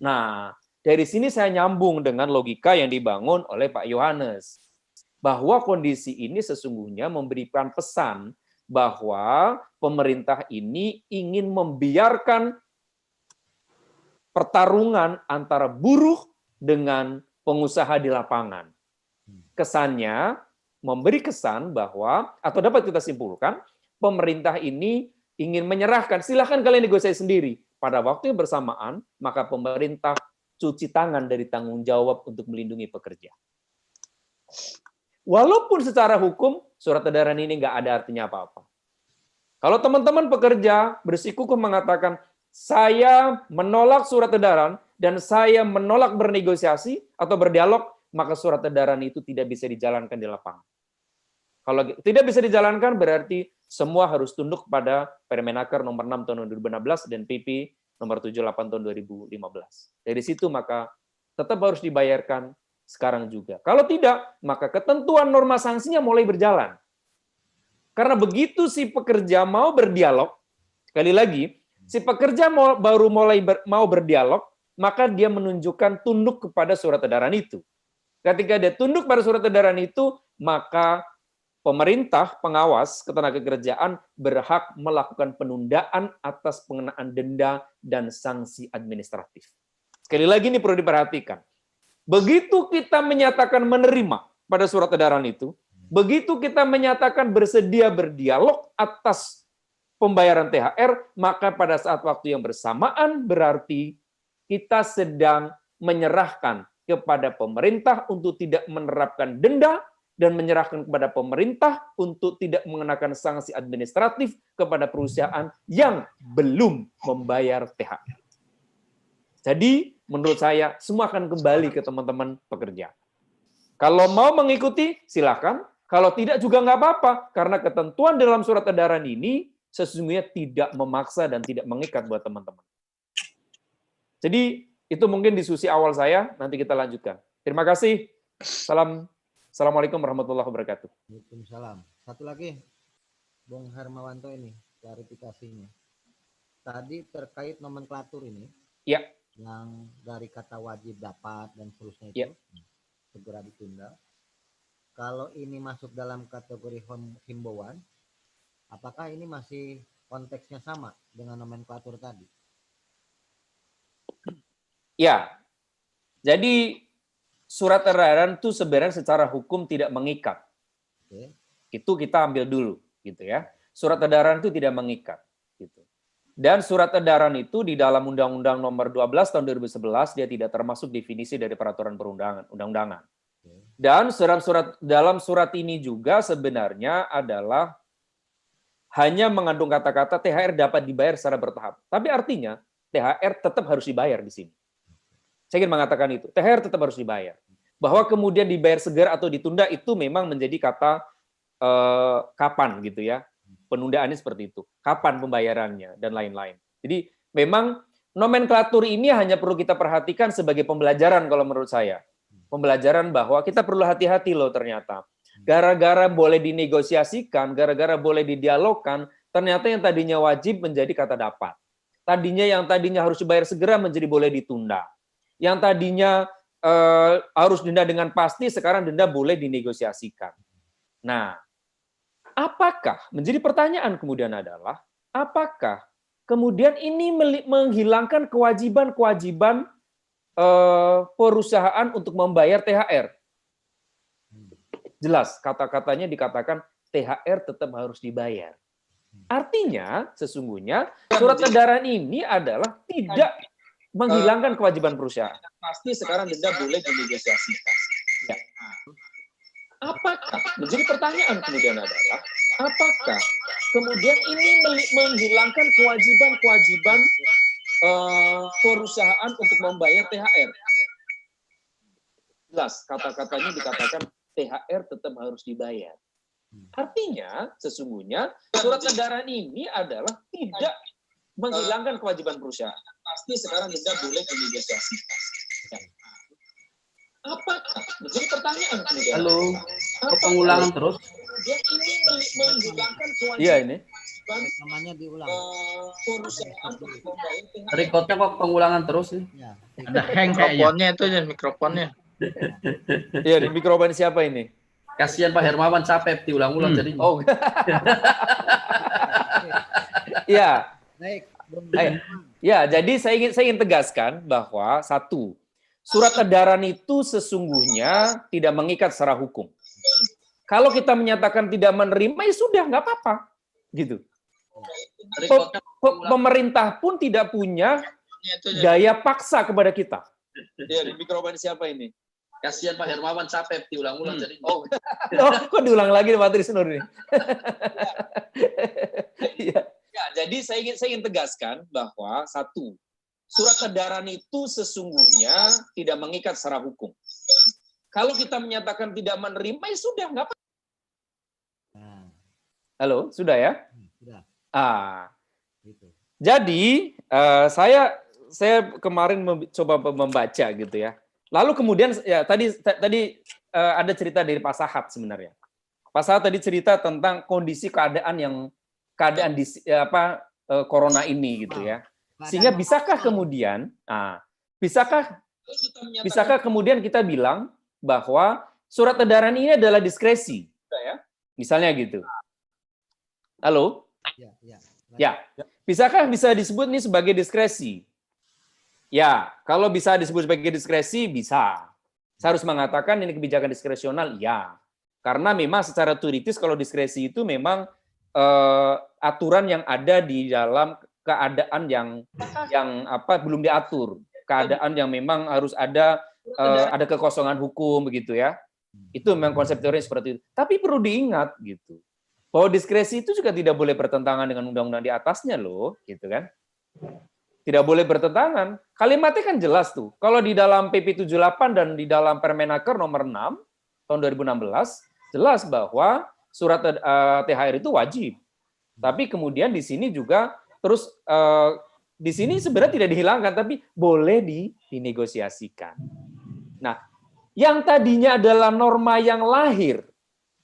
Nah, dari sini saya nyambung dengan logika yang dibangun oleh Pak Yohanes. Bahwa kondisi ini sesungguhnya memberikan pesan bahwa pemerintah ini ingin membiarkan pertarungan antara buruh dengan pengusaha di lapangan. Kesannya memberi kesan bahwa, atau dapat kita simpulkan, pemerintah ini ingin menyerahkan, silahkan kalian negosiasi sendiri. Pada waktu yang bersamaan, maka pemerintah cuci tangan dari tanggung jawab untuk melindungi pekerja. Walaupun secara hukum, surat edaran ini nggak ada artinya apa-apa. Kalau teman-teman pekerja bersikukuh mengatakan, saya menolak surat edaran dan saya menolak bernegosiasi atau berdialog, maka surat edaran itu tidak bisa dijalankan di lapangan. Kalau tidak bisa dijalankan, berarti semua harus tunduk pada Permenaker nomor 6 tahun 2016 dan PP nomor 78 tahun 2015. Dari situ maka tetap harus dibayarkan sekarang juga. Kalau tidak, maka ketentuan norma sanksinya mulai berjalan. Karena begitu si pekerja mau berdialog, sekali lagi, si pekerja baru mulai mau berdialog, maka dia menunjukkan tunduk kepada surat edaran itu. Ketika dia tunduk pada surat edaran itu, maka pemerintah, pengawas ketenagakerjaan berhak melakukan penundaan atas pengenaan denda dan sanksi administratif. Sekali lagi ini perlu diperhatikan. Begitu kita menyatakan menerima pada surat edaran itu, begitu kita menyatakan bersedia berdialog atas pembayaran THR, maka pada saat waktu yang bersamaan berarti kita sedang menyerahkan kepada pemerintah untuk tidak menerapkan denda dan menyerahkan kepada pemerintah untuk tidak mengenakan sanksi administratif kepada perusahaan yang belum membayar THR. Jadi, menurut saya, semua akan kembali ke teman-teman pekerja. Kalau mau mengikuti, silakan. Kalau tidak juga nggak apa-apa, karena ketentuan dalam surat edaran ini sesungguhnya tidak memaksa dan tidak mengikat buat teman-teman. Jadi, itu mungkin diskusi awal saya, nanti kita lanjutkan. Terima kasih. Assalamualaikum warahmatullahi wabarakatuh. Waalaikumsalam. Satu lagi, Bung Hermawanto ini, klarifikasinya. Tadi terkait nomenklatur ini, Ya. yang dari kata wajib dapat dan seterusnya Ya. itu, segera ditunda. Kalau ini masuk dalam kategori himbauan, apakah ini masih konteksnya sama dengan nomenklatur tadi? Ya, jadi surat edaran itu sebenarnya secara hukum tidak mengikat. Oke. Itu kita ambil dulu, gitu ya. Surat edaran itu tidak mengikat, gitu. Dan surat edaran itu di dalam Undang-Undang Nomor 12 Tahun 2011 dia tidak termasuk definisi dari peraturan perundang-undangan. Dan dalam surat ini juga sebenarnya adalah hanya mengandung kata-kata THR dapat dibayar secara bertahap. Tapi artinya THR tetap harus dibayar di sini. Saya ingin mengatakan itu. THR tetap harus dibayar. Bahwa kemudian dibayar segera atau ditunda itu memang menjadi kata kapan gitu ya. Penundaannya seperti itu. Kapan pembayarannya dan lain-lain. Jadi memang nomenklatur ini hanya perlu kita perhatikan sebagai pembelajaran kalau menurut saya. Pembelajaran bahwa kita perlu hati-hati loh ternyata. Gara-gara boleh dinegosiasikan, gara-gara boleh didialogkan, ternyata yang tadinya wajib menjadi kata dapat. Yang tadinya harus dibayar segera menjadi boleh ditunda. Yang tadinya harus denda dengan pasti, sekarang denda boleh dinegosiasikan. Nah, apakah, menjadi pertanyaan kemudian adalah, apakah kemudian ini menghilangkan kewajiban-kewajiban perusahaan untuk membayar THR? Jelas, kata-katanya dikatakan THR tetap harus dibayar. Artinya, sesungguhnya surat edaran ini adalah tidak menghilangkan kewajiban perusahaan. Pasti sekarang denda boleh dinegosiasikan. Ya. Apakah, menjadi pertanyaan kemudian adalah, apakah kemudian ini menghilangkan kewajiban-kewajiban perusahaan untuk membayar THR? Jelas, kata-katanya dikatakan THR tetap harus dibayar. Artinya, sesungguhnya surat edaran ini adalah tidak menghilangkan kewajiban perusahaan. Pasti sekarang denda boleh dinegosiasikan. Apakah? Menjadi pertanyaan kemudian. Halo, pengulangan terus. Kemudian ini menghilangkan kewajiban. Iya ini. Namanya diulang. Perusahaan untuk membayar THR. Recordnya kok pengulangan terus sih? Ya. Ada hang kayaknya. Mikrofonnya itu ya, mikrofonnya. Iya, di mikrofon siapa ini? Kasihan Pak Hermawan capek diulang-ulang jadi. Oh. Iya. Baik, Bung. Ya, jadi saya ingin tegaskan bahwa satu, surat edaran itu sesungguhnya tidak mengikat secara hukum. Kalau kita menyatakan tidak menerima, ya sudah, nggak apa-apa. Gitu. Pemerintah pun tidak punya daya paksa kepada kita. Ya, di mikrofon siapa ini? Kasihan Pak Hermawan capek diulang-ulang jadi. Oh, kok diulang lagi Pak Trisnur ini? Ya, jadi saya ingin tegaskan bahwa satu, surat edaran itu sesungguhnya tidak mengikat secara hukum. Kalau kita menyatakan tidak menerima, ya sudah, nggak apa-apa. Halo, sudah ya? Sudah. Gitu. Jadi saya kemarin coba membaca gitu ya. Lalu kemudian ya tadi ada cerita dari Pak Sahat sebenarnya. Pak Sahat tadi cerita tentang kondisi keadaan corona ini gitu ya. Sehingga bisakah kemudian kemudian kita bilang bahwa surat edaran ini adalah diskresi, ya? Misalnya gitu. Halo? Ya. Bisakah bisa disebut ini sebagai diskresi? Ya, kalau bisa disebut sebagai diskresi, bisa. Saya harus mengatakan ini kebijakan diskresional, ya. Karena memang secara teoritis kalau diskresi itu memang aturan yang ada di dalam keadaan yang belum diatur, keadaan yang memang harus ada kekosongan hukum begitu ya. Itu memang konsep teori seperti itu. Tapi perlu diingat gitu, bahwa diskresi itu juga tidak boleh bertentangan dengan undang-undang di atasnya loh, gitu kan? Tidak boleh bertentangan. Kalimatnya kan jelas tuh. Kalau di dalam PP 78 dan di dalam Permenaker nomor 6 tahun 2016 jelas bahwa surat THR itu wajib. Tapi kemudian di sini juga terus di sini sebenarnya tidak dihilangkan tapi boleh dinegosiasikan. Nah, yang tadinya adalah norma yang lahir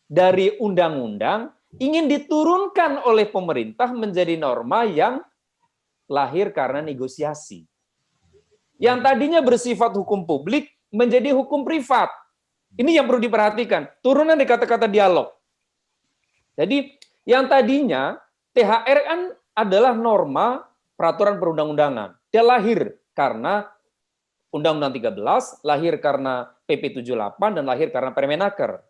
dari undang-undang ingin diturunkan oleh pemerintah menjadi norma yang lahir karena negosiasi. Yang tadinya bersifat hukum publik menjadi hukum privat. Ini yang perlu diperhatikan. Turunan di kata-kata dialog. Jadi yang tadinya THR kan adalah norma peraturan perundang-undangan. Dia lahir karena Undang-Undang 13, lahir karena PP 78, dan lahir karena Permenaker.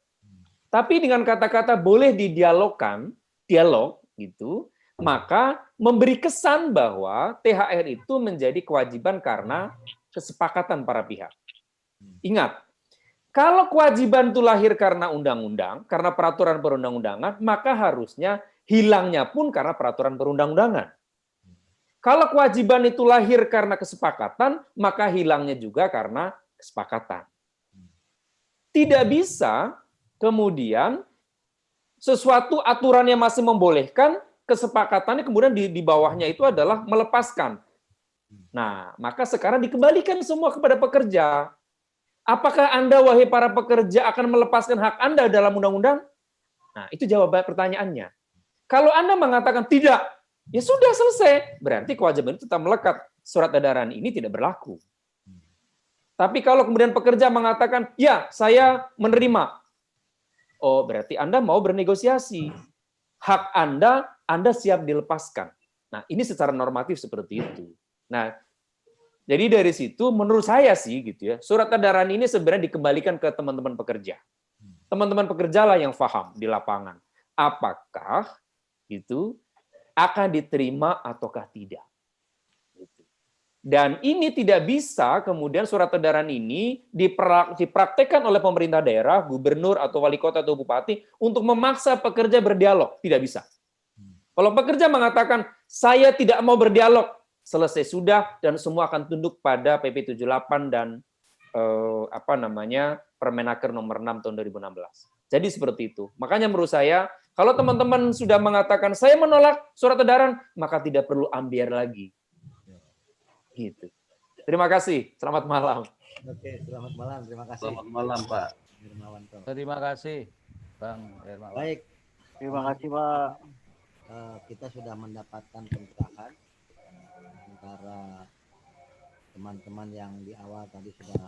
Tapi dengan kata-kata boleh didialogkan, dialog gitu, maka memberi kesan bahwa THR itu menjadi kewajiban karena kesepakatan para pihak. Ingat, kalau kewajiban itu lahir karena undang-undang, karena peraturan perundang-undangan, maka harusnya hilangnya pun karena peraturan perundang-undangan. Kalau kewajiban itu lahir karena kesepakatan, maka hilangnya juga karena kesepakatan. Tidak bisa kemudian sesuatu aturan yang masih membolehkan, kesepakatannya kemudian di bawahnya itu adalah melepaskan. Nah, maka sekarang dikembalikan semua kepada pekerja. Apakah Anda, wahai para pekerja, akan melepaskan hak Anda dalam undang-undang? Nah, itu jawaban pertanyaannya. Kalau Anda mengatakan tidak, ya sudah selesai. Berarti kewajiban itu tetap melekat. Surat edaran ini tidak berlaku. Tapi kalau kemudian pekerja mengatakan, ya, saya menerima. Oh, berarti Anda mau bernegosiasi. Hak Anda siap dilepaskan. Nah, ini secara normatif seperti itu. Nah, jadi dari situ menurut saya sih gitu ya, surat edaran ini sebenarnya dikembalikan ke teman-teman pekerja. Teman-teman pekerja lah yang paham di lapangan. Apakah itu akan diterima ataukah tidak. Dan ini tidak bisa kemudian surat edaran ini dipraktekkan oleh pemerintah daerah, gubernur atau wali kota atau bupati untuk memaksa pekerja berdialog. Tidak bisa. Kalau pekerja mengatakan, saya tidak mau berdialog, selesai sudah, dan semua akan tunduk pada PP 78 dan Permenaker nomor 6 tahun 2016. Jadi seperti itu. Makanya menurut saya, kalau teman-teman sudah mengatakan, saya menolak surat edaran, maka tidak perlu ambiar lagi. Gitu. Terima kasih. Selamat malam. Oke, selamat malam. Terima kasih. Selamat malam, Pak. Terima kasih, Bang Hermawan. Baik. Terima kasih, Pak. Kita sudah mendapatkan pencerahan antara teman-teman yang di awal tadi sudah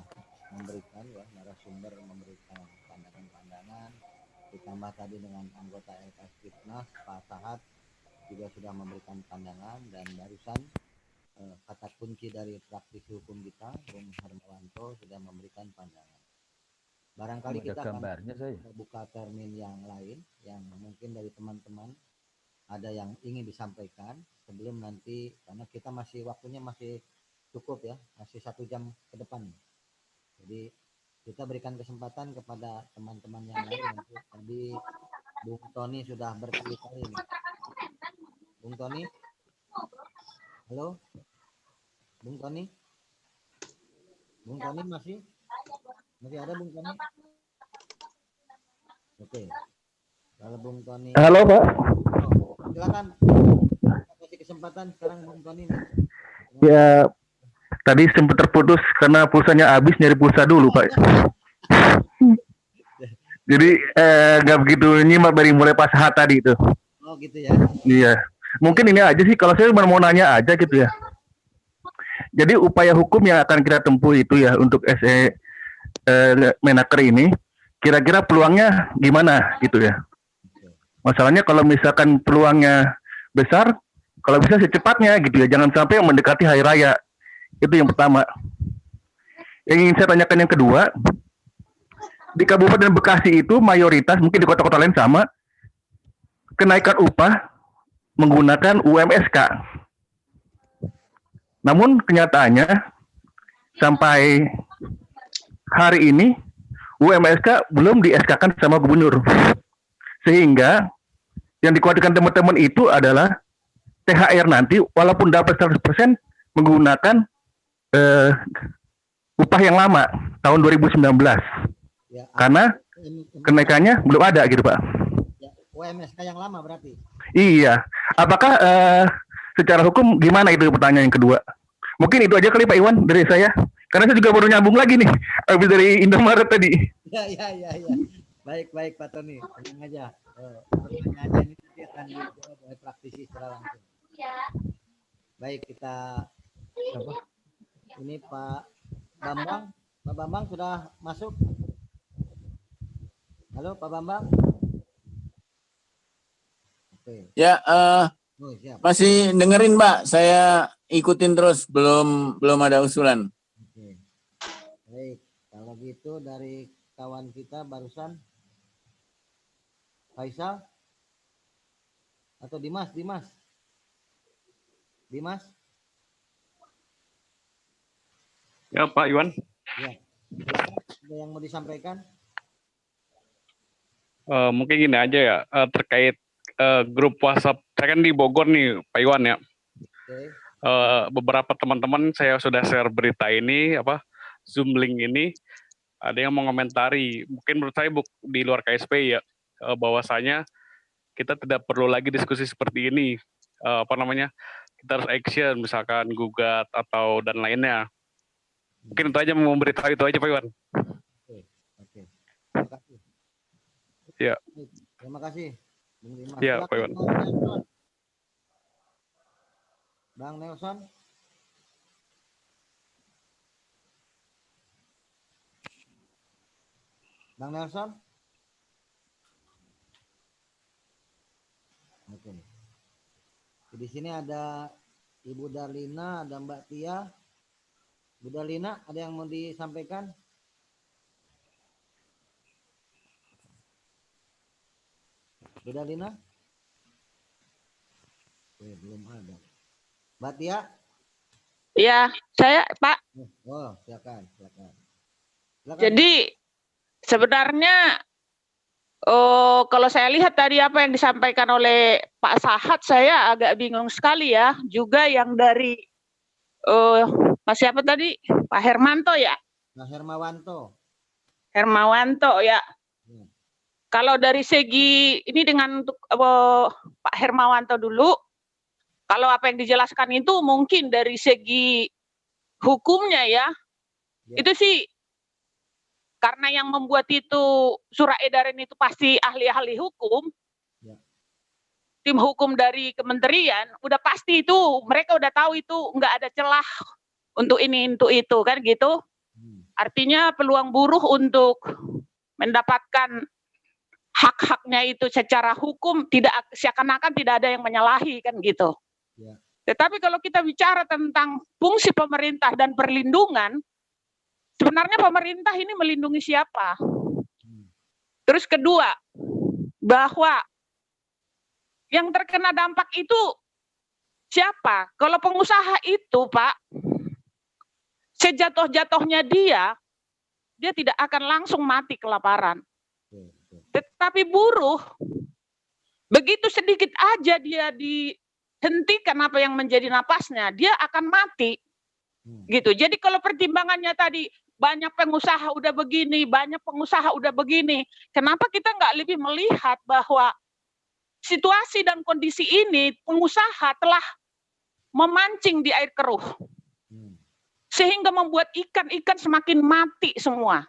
memberikan, ya, narasumber memberikan pandangan-pandangan, ditambah tadi dengan anggota LKS Fitnas, Pak Sahat juga sudah memberikan pandangan, dan barusan kata kunci dari praktisi hukum kita, Bung Hermawanto, sudah memberikan pandangan. Barangkali kita akan buka termin yang lain, yang mungkin dari teman-teman ada yang ingin disampaikan sebelum nanti, karena kita masih waktunya masih cukup ya, masih 1 jam ke depan. Jadi kita berikan kesempatan kepada teman-teman yang lain. Tadi Bung Tony sudah berkali-kali ini. Bung Tony, halo, Bung Tony, Bung Tony masih ada Bung Tony? Oke, kalau Bung Tony. Halo, Pak. Silakan kasih kesempatan sekarang Bung Tony. Ya, Tadi sempat terputus karena pulsanya habis, nyari pulsa dulu Pak. Jadi nggak begitu nyimak dari mulai pas tadi itu. Oh gitu ya. Iya. Mungkin ini aja sih, kalau saya mau nanya aja gitu ya. Jadi upaya hukum yang akan kita tempuh itu ya untuk SE Menaker ini, kira-kira peluangnya gimana gitu ya. Masalahnya kalau misalkan peluangnya besar, kalau bisa secepatnya gitu ya, jangan sampai mendekati hari raya. Itu yang pertama. Yang ingin saya tanyakan yang kedua, di Kabupaten Bekasi itu mayoritas, mungkin di kota-kota lain sama, kenaikan upah menggunakan UMSK. Namun kenyataannya sampai hari ini UMSK belum di-SK-kan sama gubernur. Sehingga yang dikhawatirkan teman-teman itu adalah THR nanti walaupun dapat 100% menggunakan upah yang lama tahun 2019. Ya, Karena kenaikannya belum ada gitu Pak. ya, UMSK yang lama berarti. Iya. Apakah secara hukum gimana itu pertanyaan yang kedua? Mungkin itu aja kali Pak Iwan dari saya. Karena saya juga baru nyambung lagi nih habis dari Indomaret tadi. Ya. Baik Pak Tony, tenang aja. Pertanyaannya ini nanti akan dijawab oleh praktisi secara langsung. Baik, kita ini Pak Bambang. Pak Bambang sudah masuk? Halo Pak Bambang. Oke. Ya, Oh, siap. masih dengerin Mbak. Saya ikutin terus, belum ada usulan. Oke. Baik, kalau gitu dari kawan kita barusan Faisal atau Dimas? Ya Pak Iwan. Ya. Ada yang mau disampaikan? Mungkin gini aja ya, terkait grup WhatsApp. Saya kan di Bogor nih Pak Iwan ya. Oke. Beberapa teman-teman saya sudah share berita ini, Zoom link ini, ada yang mengomentari, mungkin menurut saya di luar KSP ya, bahwasanya kita tidak perlu lagi diskusi seperti ini, kita harus action, misalkan gugat atau dan lainnya. Mungkin itu aja, memberitahu itu aja Pak Iwan. Oke. Terima kasih. Ya. Terima kasih. Bung Dimas. Ya, Pak Silakan, Iwan. Bang Nelson. Bang Nelson. Oke. Di sini ada Ibu Darlina, ada Mbak Tia. Bu Darlina, ada yang mau disampaikan? Bu Darlina? Belum ada. Mbak Tia? Ya, saya Pak. Oh, silakan. Jadi sebenarnya kalau saya lihat tadi apa yang disampaikan oleh Pak Sahat, saya agak bingung sekali ya. Juga yang dari Mas siapa tadi? Pak Hermanto ya? Nah, Hermawanto ya. Kalau dari segi ini dengan untuk Pak Hermawanto dulu, kalau apa yang dijelaskan itu mungkin dari segi hukumnya ya, itu sih karena yang membuat itu surat edaran itu pasti ahli-ahli hukum, tim hukum dari kementerian, udah pasti itu mereka udah tahu itu nggak ada celah untuk ini untuk itu kan gitu. Artinya peluang buruh untuk mendapatkan hak-haknya itu secara hukum tidak seakan-akan tidak ada yang menyalahi kan gitu. Tetapi kalau kita bicara tentang fungsi pemerintah dan perlindungan, sebenarnya pemerintah ini melindungi siapa? Terus kedua, bahwa yang terkena dampak itu siapa? Kalau pengusaha itu, Pak, sejatuh-jatuhnya dia tidak akan langsung mati kelaparan. Tetapi buruh, begitu sedikit aja dia dihentikan apa yang menjadi napasnya, dia akan mati. Gitu. Jadi kalau pertimbangannya tadi banyak pengusaha udah begini, banyak pengusaha udah begini, kenapa kita nggak lebih melihat bahwa situasi dan kondisi ini pengusaha telah memancing di air keruh. sehingga membuat ikan-ikan semakin mati semua.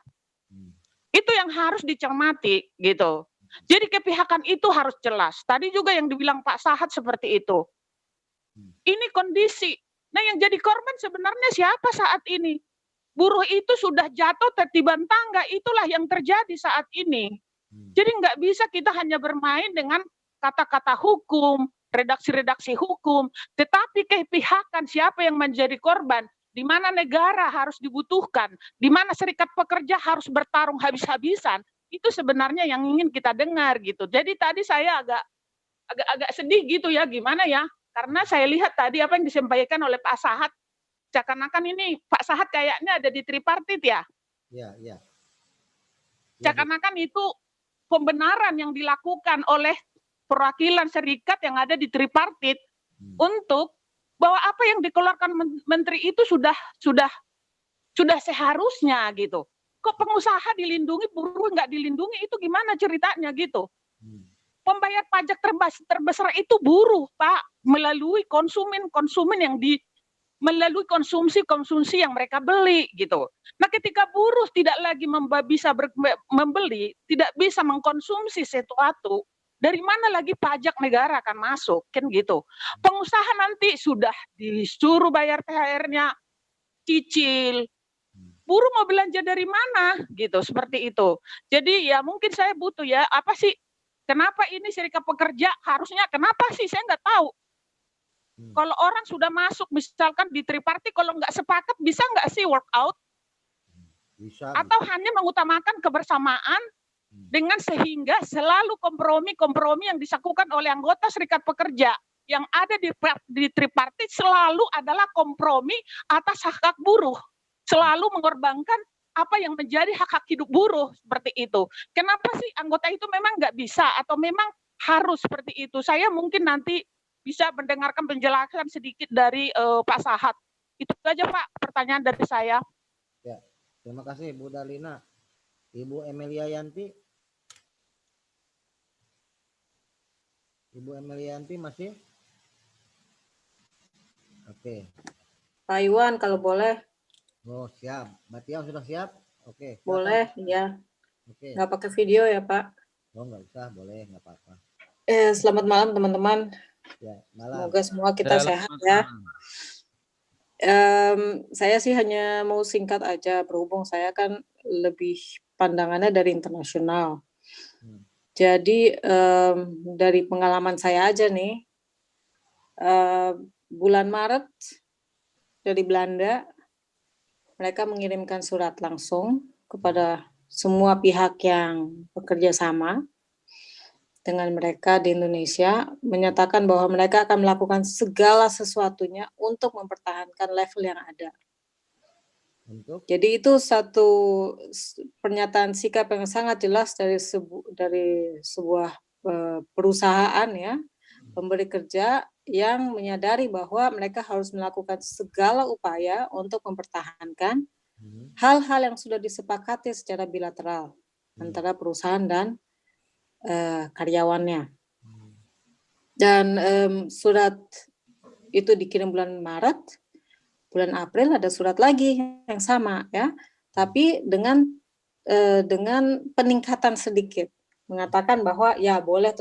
Itu yang harus dicermati gitu. Jadi kepihakan itu harus jelas. Tadi juga yang dibilang Pak Sahat seperti itu. Ini kondisi. Nah, yang jadi korban sebenarnya siapa saat ini? Buruh itu sudah jatuh tertiban tangga, itulah yang terjadi saat ini. Jadi nggak bisa kita hanya bermain dengan kata-kata hukum, redaksi-redaksi hukum, tetapi kepihakan siapa yang menjadi korban, di mana negara harus dibutuhkan, di mana serikat pekerja harus bertarung habis-habisan, itu sebenarnya yang ingin kita dengar gitu. Jadi tadi saya agak sedih gitu ya, gimana ya? Karena saya lihat tadi apa yang disampaikan oleh Pak Sahat, seakan-akan ini Pak Sahat kayaknya ada di tripartit ya. Iya. Seakan-akan itu pembenaran yang dilakukan oleh perwakilan serikat yang ada di tripartit untuk bahwa apa yang dikeluarkan menteri itu sudah seharusnya gitu. Kok pengusaha dilindungi, buruh nggak dilindungi, itu gimana ceritanya gitu? Pembayar pajak terbesar itu buruh, Pak, melalui konsumen yang melalui konsumsi yang mereka beli gitu. Nah, ketika buruh tidak lagi bisa membeli, tidak bisa mengkonsumsi sesuatu, dari mana lagi pajak negara akan masuk, kan gitu. Pengusaha nanti sudah disuruh bayar THR-nya, cicil, buruh mau belanja dari mana gitu, seperti itu. Jadi ya mungkin saya butuh ya, apa sih, kenapa ini serikat pekerja harusnya, kenapa sih, saya nggak tahu. Kalau orang sudah masuk misalkan di tripartit, kalau nggak sepakat bisa nggak sih work out? Bisa. Atau hanya mengutamakan kebersamaan dengan sehingga selalu kompromi yang dilakukan oleh anggota serikat pekerja yang ada di tripartit selalu adalah kompromi atas hak-hak buruh, selalu mengorbankan apa yang menjadi hak-hak hidup buruh, seperti itu. Kenapa sih anggota itu memang nggak bisa atau memang harus seperti itu? Saya mungkin nanti bisa mendengarkan penjelasan sedikit dari Pak Sahat. Itu saja Pak pertanyaan dari saya. Ya, terima kasih Bu Darlina. Ibu Emilia Yanti. Ibu Emilia Yanti masih? Oke. Pak Iwan kalau boleh. Oh, siap. Mbak Tia sudah siap? Oke. Boleh, ya. Oke. Nggak pakai video ya, Pak? Oh, nggak usah, boleh, nggak apa-apa. Selamat malam, teman-teman. Ya, malam. Semoga semua kita sehat ya. Saya sih hanya mau singkat aja, berhubung saya kan lebih pandangannya dari internasional. Jadi dari pengalaman saya aja nih, bulan Maret dari Belanda, mereka mengirimkan surat langsung kepada semua pihak yang bekerja sama dengan mereka di Indonesia, menyatakan bahwa mereka akan melakukan segala sesuatunya untuk mempertahankan level yang ada. Jadi itu satu pernyataan sikap yang sangat jelas dari sebuah perusahaan ya, pemberi kerja yang menyadari bahwa mereka harus melakukan segala upaya untuk mempertahankan hal-hal yang sudah disepakati secara bilateral antara perusahaan dan karyawannya. Dan surat itu dikirim bulan Maret, bulan April ada surat lagi yang sama ya, tapi dengan peningkatan sedikit, mengatakan bahwa ya boleh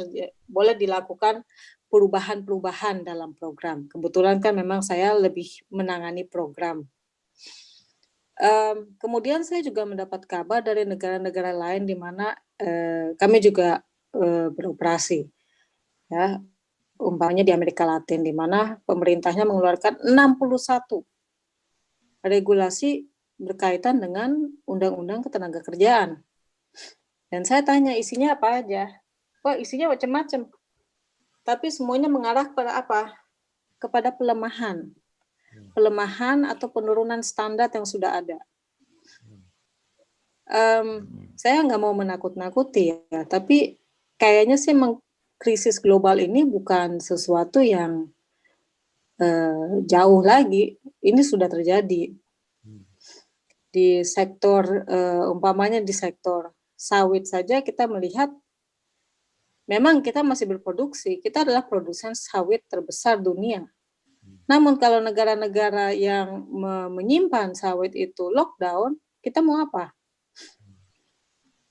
dilakukan perubahan-perubahan dalam program. Kebetulan kan memang saya lebih menangani program. Kemudian saya juga mendapat kabar dari negara-negara lain di mana kami juga beroperasi, ya, umpamanya di Amerika Latin, di mana pemerintahnya mengeluarkan 61 regulasi berkaitan dengan Undang-Undang Ketenagakerjaan. Dan saya tanya isinya apa aja? Wah, isinya macam-macam. Tapi semuanya mengarah kepada apa? Kepada pelemahan. Pelemahan atau penurunan standar yang sudah ada. Saya nggak mau menakut-nakuti ya, tapi kayaknya sih krisis global ini bukan sesuatu yang jauh lagi, ini sudah terjadi. Di sektor, umpamanya di sektor sawit saja kita melihat, memang kita masih berproduksi, kita adalah produsen sawit terbesar dunia. Namun kalau negara-negara yang menyimpan sawit itu lockdown, kita mau apa?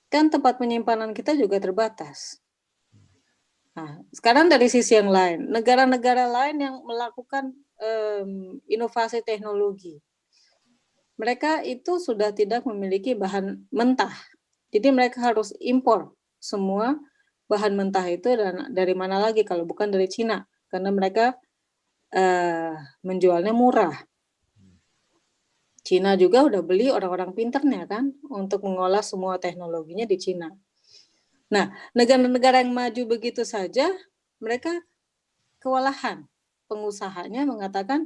Kan tempat penyimpanan kita juga terbatas. Nah, sekarang dari sisi yang lain, negara-negara lain yang melakukan inovasi teknologi, mereka itu sudah tidak memiliki bahan mentah. Jadi mereka harus impor semua bahan mentah itu, dan dari mana lagi kalau bukan dari Cina, karena mereka menjualnya murah. Cina juga udah beli orang-orang pinternya kan untuk mengolah semua teknologinya di Cina. Nah, negara-negara yang maju begitu saja, mereka kewalahan. Pengusahanya mengatakan,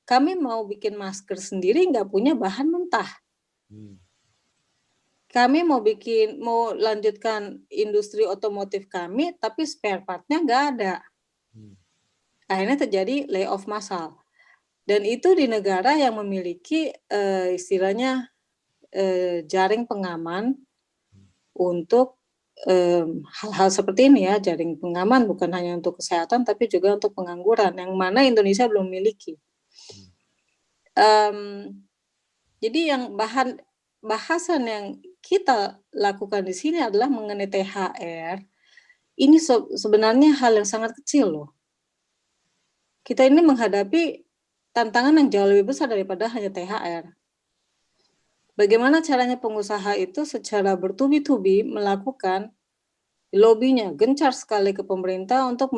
kami mau bikin masker sendiri nggak punya bahan mentah. Kami mau lanjutkan industri otomotif kami, tapi spare part-nya nggak ada. Akhirnya terjadi layoff massal. Dan itu di negara yang memiliki istilahnya jaring pengaman untuk hal-hal seperti ini ya, jaring pengaman bukan hanya untuk kesehatan tapi juga untuk pengangguran, yang mana Indonesia belum miliki. Jadi yang bahasan yang kita lakukan di sini adalah mengenai THR. Ini sebenarnya hal yang sangat kecil loh. Kita ini menghadapi tantangan yang jauh lebih besar daripada hanya THR. Bagaimana caranya pengusaha itu secara bertubi-tubi melakukan lobbynya gencar sekali ke pemerintah untuk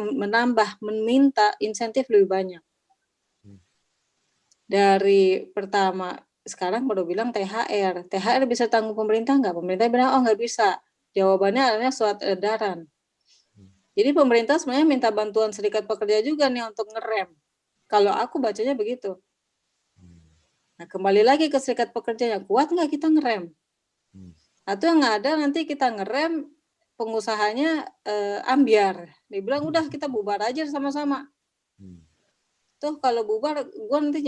meminta insentif lebih banyak. Dari pertama, sekarang baru bilang THR. THR bisa tanggung pemerintah nggak? Pemerintah bilang, oh nggak bisa. Jawabannya adalah surat edaran. Jadi pemerintah sebenarnya minta bantuan serikat pekerja juga nih untuk ngerem. Kalau aku bacanya begitu. Nah, kembali lagi ke serikat pekerja, yang kuat nggak kita ngerem? Atau yang ada nanti kita ngerem, pengusahanya ambiar. Dia bilang, udah kita bubar aja sama-sama. Tuh kalau bubar, gue nanti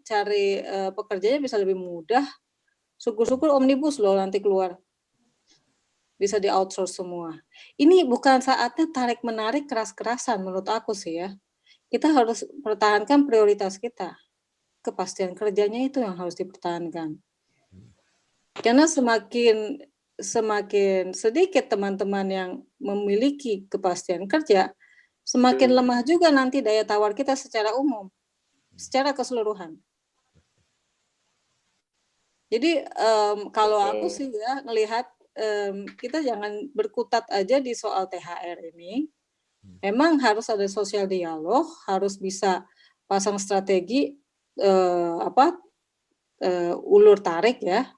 cari pekerjanya bisa lebih mudah. Syukur-syukur omnibus loh nanti keluar. Bisa di outsource semua. Ini bukan saatnya tarik-menarik keras-kerasan menurut aku sih ya. Kita harus pertahankan prioritas kita. Kepastian kerjanya itu yang harus dipertahankan. Karena semakin sedikit teman-teman yang memiliki kepastian kerja, semakin lemah juga nanti daya tawar kita secara umum, secara keseluruhan. Jadi kalau aku sih ya ngelihat kita jangan berkutat aja di soal THR ini. Memang harus ada sosial dialog, harus bisa pasang strategi ulur tarik ya.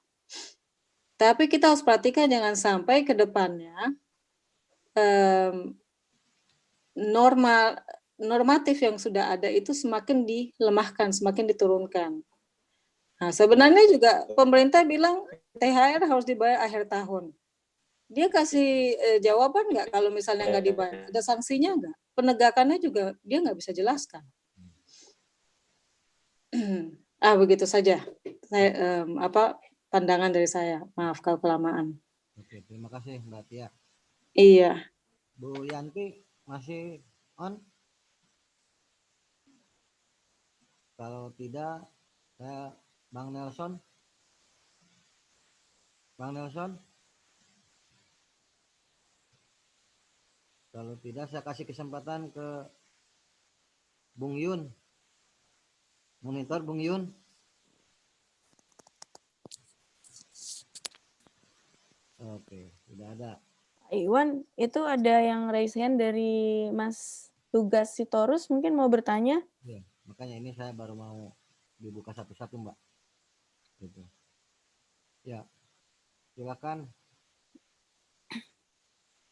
Tapi kita harus perhatikan jangan sampai ke depannya normatif yang sudah ada itu semakin dilemahkan, semakin diturunkan. Nah, sebenarnya juga pemerintah bilang THR harus dibayar akhir tahun. Dia kasih jawaban nggak kalau misalnya nggak dibayar? Ada sanksinya nggak? Penegakannya juga dia nggak bisa jelaskan. Begitu saja. Saya pandangan dari saya. Maaf kalau kelamaan. Oke, terima kasih Mbak Tia. Iya. Bu Yanti masih on? Kalau tidak, saya Bang Nelson. Bang Nelson? Kalau tidak, saya kasih kesempatan ke Bung Yun. Monitor Bung Yun. Oke, sudah ada. Iwan, itu ada yang raise hand dari Mas Tugas Sitorus, mungkin mau bertanya? Ya, makanya ini saya baru mau dibuka satu-satu, Mbak. Gitu. Ya, silakan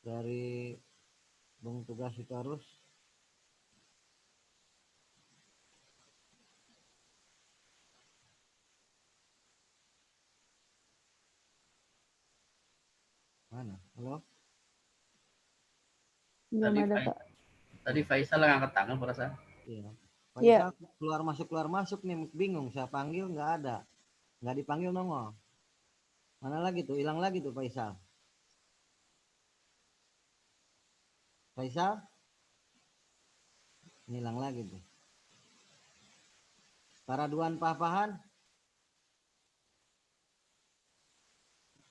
dari Bung Tugas Sitorus. Mana? Halo? Belum ada, Pak. Tadi Faisal yang angkat tangan perasaan. Iya. Faisal keluar masuk nih, bingung. Saya panggil nggak ada. Nggak dipanggil nongol. Mana lagi tuh? Hilang lagi tuh Faisal. Faisal? Hilang lagi tuh. Pak Raduan Papahan?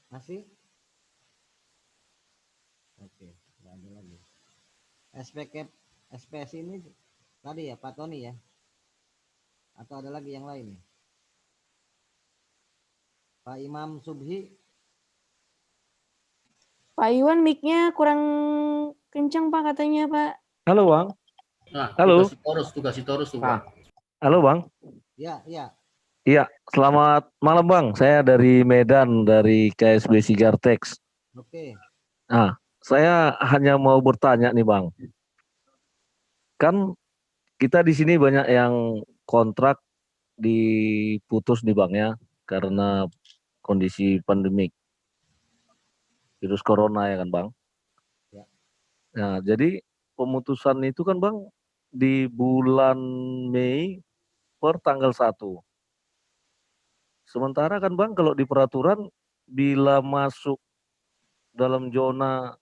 Masih? Oke, nggak ada lagi. SPS ini tadi ya Pak Tony ya? Atau ada lagi yang lain? Pak Imam Subhi? Pak Iwan mic-nya kurang kencang Pak katanya Pak. Halo Bang. Nah, Halo. tugas Sitorus tuh, Bang. Halo Bang. Ya, iya. Iya, selamat malam Bang. Saya dari Medan, dari KSB Sigartex. Oke. Nah, saya hanya mau bertanya nih Bang. Kan kita di sini banyak yang kontrak diputus nih Bang ya, karena kondisi pandemik virus corona ya kan Bang. Ya. Nah, jadi pemutusan itu kan Bang di bulan Mei per tanggal 1. Sementara kan Bang kalau di peraturan bila masuk dalam zona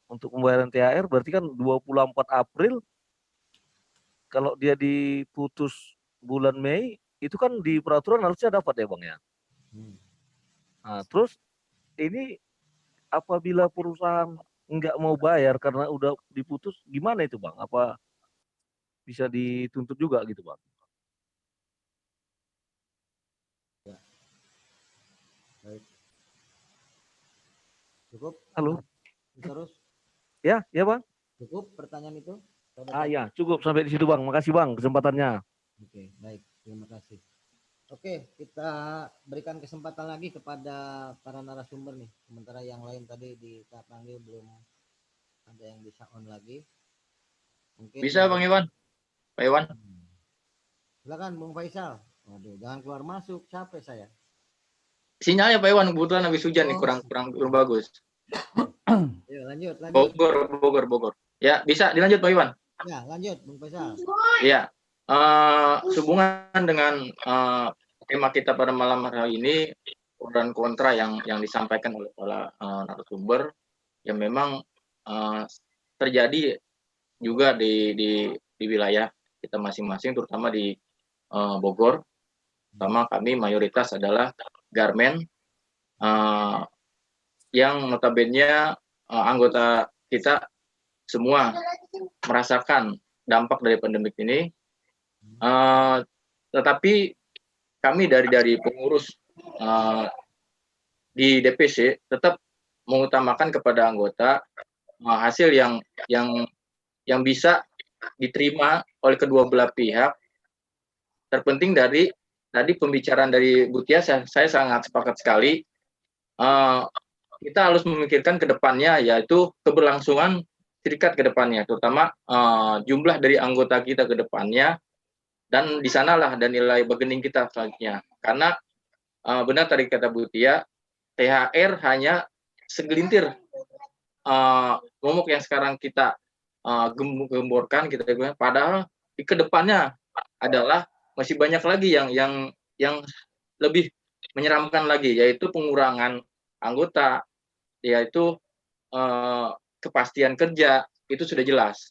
untuk pembayaran THR berarti kan 24 April kalau dia diputus bulan Mei itu kan di peraturan harusnya dapat ya Bang ya. Nah, terus ini apabila perusahaan nggak mau bayar karena udah diputus, gimana itu Bang? Apa bisa dituntut juga gitu Bang? Ya. Baik. Cukup? Halo? Terus? Ya, ya Bang? Cukup pertanyaan itu? Ya, cukup sampai di situ Bang. Makasih Bang kesempatannya. Oke, baik. Terima kasih. Oke, kita berikan kesempatan lagi kepada para narasumber nih. Sementara yang lain tadi kita panggil belum ada yang bisa on lagi. Mungkin bisa Bang Iwan. Pak Iwan. Silakan Bung Faisal. Waduh, jangan keluar masuk, capek saya. Sinyalnya Pak Iwan kebetulan habis hujan nih kurang bagus. Ayo lanjut. Bogor. Ya, bisa dilanjut Pak Iwan. Ya, lanjut Bung Faisal. Iya. Sehubungan dengan tema kita pada malam hari ini, pro dan kontra yang disampaikan oleh para narasumber yang memang terjadi juga di wilayah kita masing-masing, terutama di Bogor. Pertama kami mayoritas adalah garmen yang notabene anggota kita semua merasakan dampak dari pandemik ini. Tetapi kami dari pengurus di DPC tetap mengutamakan kepada anggota hasil yang bisa diterima oleh kedua belah pihak. Terpenting dari tadi pembicaraan dari Bu Tia, saya sangat sepakat sekali. Kita harus memikirkan ke depannya, yaitu keberlangsungan serikat ke depannya, terutama jumlah dari anggota kita ke depannya. Dan di sanalah dan nilai bargaining kita selanjutnya. Karena benar tadi kata Bu Tia, THR hanya segelintir momok yang sekarang kita gemborkan, kita bilang, padahal di kedepannya adalah masih banyak lagi yang lebih menyeramkan lagi, yaitu pengurangan anggota, yaitu kepastian kerja, itu sudah jelas.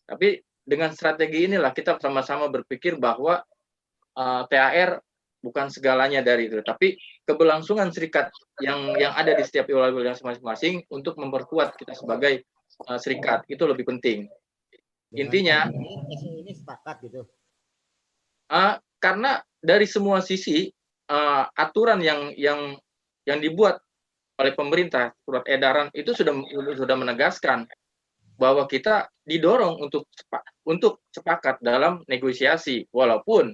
Tapi dengan strategi inilah kita sama-sama berpikir bahwa THR bukan segalanya dari itu, tapi keberlangsungan serikat yang ada di setiap wilayah masing-masing untuk memperkuat kita sebagai serikat itu lebih penting. Intinya ini sepakat gitu. Karena dari semua sisi aturan yang dibuat oleh pemerintah, surat edaran itu sudah menegaskan bahwa kita didorong untuk sepakat dalam negosiasi, walaupun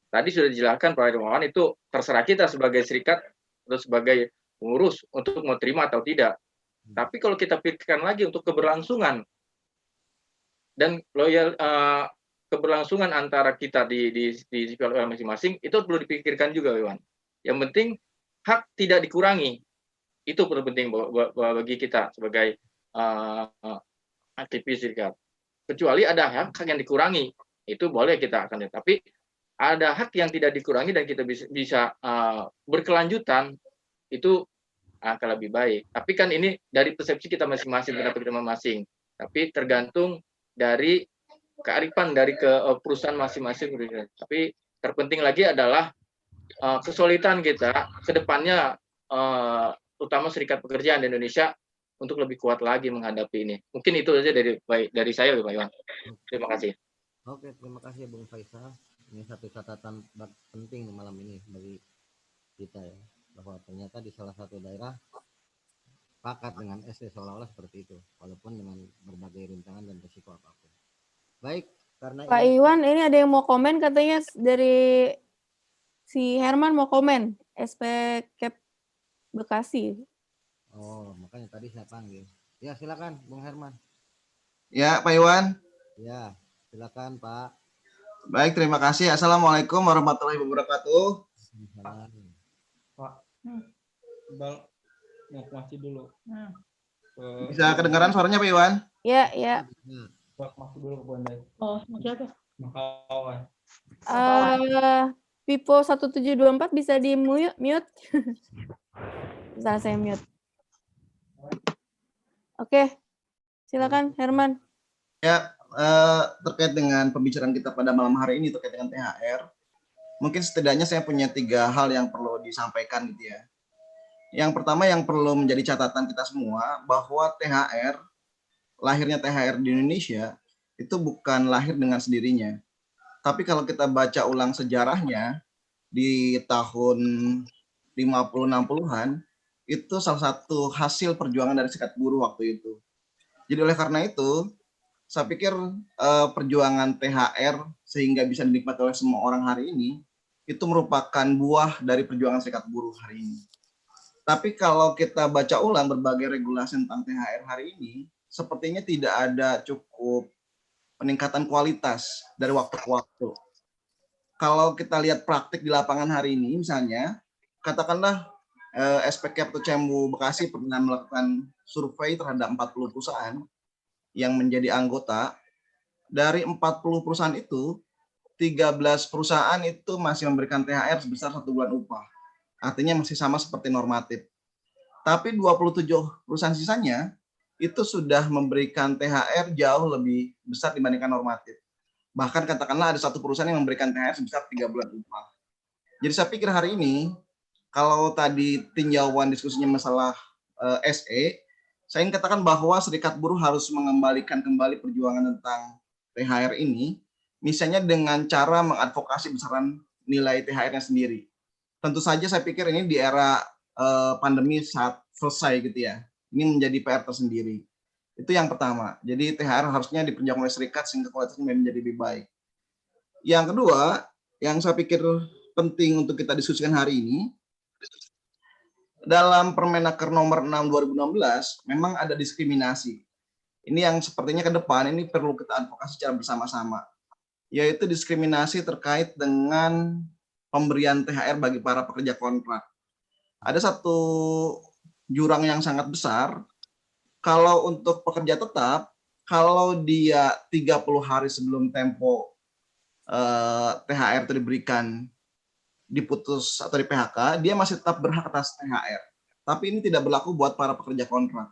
tadi sudah dijelaskan Pak Hermawan itu terserah kita sebagai serikat atau sebagai pengurus untuk mau terima atau tidak. Tapi kalau kita pikirkan lagi untuk keberlangsungan dan keberlangsungan antara kita di masing-masing itu perlu dipikirkan juga, Iwan. Yang penting hak tidak dikurangi, itu perlu penting bagi kita sebagai aktivis serikat. Kecuali ada hak yang dikurangi, itu boleh kita akan. Tapi ada hak yang tidak dikurangi dan kita bisa berkelanjutan, itu akan lebih baik. Tapi kan ini dari persepsi kita masing-masing, pendapat kita masing-masing. Tapi tergantung dari kearifan dari ke perusahaan masing-masing. Tapi terpenting lagi adalah kesulitan kita ke depannya, terutama serikat pekerja di Indonesia untuk lebih kuat lagi menghadapi ini. Mungkin itu saja dari saya, Pak Iwan. Terima kasih. Oke, terima kasih Bung Faisal. Ini satu catatan penting malam ini bagi kita ya, bahwa ternyata di salah satu daerah sepakat dengan SE seolah-olah seperti itu, walaupun dengan berbagai rintangan dan risiko apapun. Baik, karena Pak Iwan, ini ada yang mau komen katanya dari si Herman mau komen, SP Cap Bekasi. Oh, makanya tadi saya panggil. Ya, silakan Bung Herman. Ya, Pak Iwan. Ya, silakan Pak. Baik, terima kasih. Assalamualaikum warahmatullahi wabarakatuh. Pak, Bang mau masih dulu. Bisa kedengaran suaranya Pak Iwan? Ya, ya. Bang masuk dulu ke Bondai. Oh, siapa? Makawan. Pipo 1724 bisa di mute? Bisa saya mute. Oke, silakan Herman. Ya, terkait dengan pembicaraan kita pada malam hari ini terkait dengan THR, mungkin setidaknya saya punya 3 hal yang perlu disampaikan gitu ya. Yang pertama yang perlu menjadi catatan kita semua, bahwa THR, lahirnya THR di Indonesia, itu bukan lahir dengan sendirinya. Tapi kalau kita baca ulang sejarahnya, di tahun 50-60-an, itu salah satu hasil perjuangan dari serikat buruh waktu itu. Jadi oleh karena itu, saya pikir perjuangan THR sehingga bisa dinikmati oleh semua orang hari ini, itu merupakan buah dari perjuangan serikat buruh hari ini. Tapi kalau kita baca ulang berbagai regulasi tentang THR hari ini, sepertinya tidak ada cukup peningkatan kualitas dari waktu ke waktu. Kalau kita lihat praktik di lapangan hari ini, misalnya, katakanlah SPK atau Cembu Bekasi pernah melakukan survei terhadap 40 perusahaan yang menjadi anggota. Dari 40 perusahaan itu, 13 perusahaan itu masih memberikan THR sebesar 1 bulan upah. Artinya masih sama seperti normatif. Tapi 27 perusahaan sisanya itu sudah memberikan THR jauh lebih besar dibandingkan normatif. Bahkan katakanlah ada 1 perusahaan yang memberikan THR sebesar 3 bulan upah. Jadi saya pikir hari ini, kalau tadi tinjauan diskusinya masalah SE, saya ingin katakan bahwa serikat buruh harus mengembalikan kembali perjuangan tentang THR ini, misalnya dengan cara mengadvokasi besaran nilai THR-nya sendiri. Tentu saja saya pikir ini di era pandemi saat selesai gitu ya. Ini menjadi PR tersendiri. Itu yang pertama. Jadi THR harusnya diperjuangkan oleh serikat sehingga kualitasnya menjadi lebih baik. Yang kedua, yang saya pikir penting untuk kita diskusikan hari ini, dalam Permenaker nomor 6 2016 memang ada diskriminasi. Ini yang sepertinya ke depan ini perlu kita advokasi secara bersama-sama, yaitu diskriminasi terkait dengan pemberian THR bagi para pekerja kontrak. Ada satu jurang yang sangat besar. Kalau untuk pekerja tetap, kalau dia 30 hari sebelum tempo THR itu diberikan, diputus atau di PHK, dia masih tetap berhak atas THR. Tapi ini tidak berlaku buat para pekerja kontrak.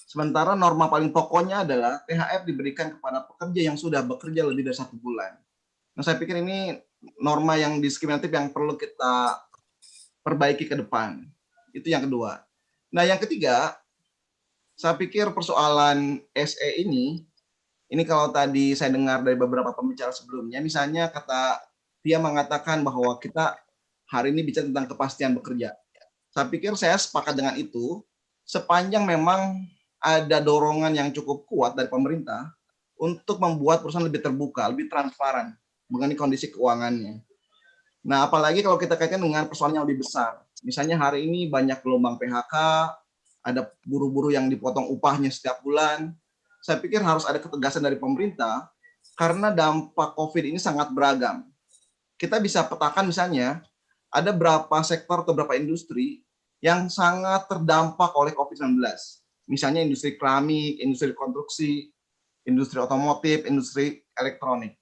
Sementara norma paling pokoknya adalah THR diberikan kepada pekerja yang sudah bekerja lebih dari 1 bulan. Nah, saya pikir ini norma yang diskriminatif yang perlu kita perbaiki ke depan. Itu yang kedua. Nah, yang ketiga, saya pikir persoalan SE ini kalau tadi saya dengar dari beberapa pembicara sebelumnya, misalnya dia mengatakan bahwa kita hari ini bicara tentang kepastian bekerja. Saya pikir saya sepakat dengan itu, sepanjang memang ada dorongan yang cukup kuat dari pemerintah untuk membuat perusahaan lebih terbuka, lebih transparan mengenai kondisi keuangannya. Nah, apalagi kalau kita kaitkan dengan persoalan yang lebih besar. Misalnya hari ini banyak gelombang PHK, ada buruh-buruh yang dipotong upahnya setiap bulan. Saya pikir harus ada ketegasan dari pemerintah karena dampak COVID ini sangat beragam. Kita bisa petakan misalnya, ada berapa sektor atau berapa industri yang sangat terdampak oleh COVID-19. Misalnya industri keramik, industri konstruksi, industri otomotif, industri elektronik.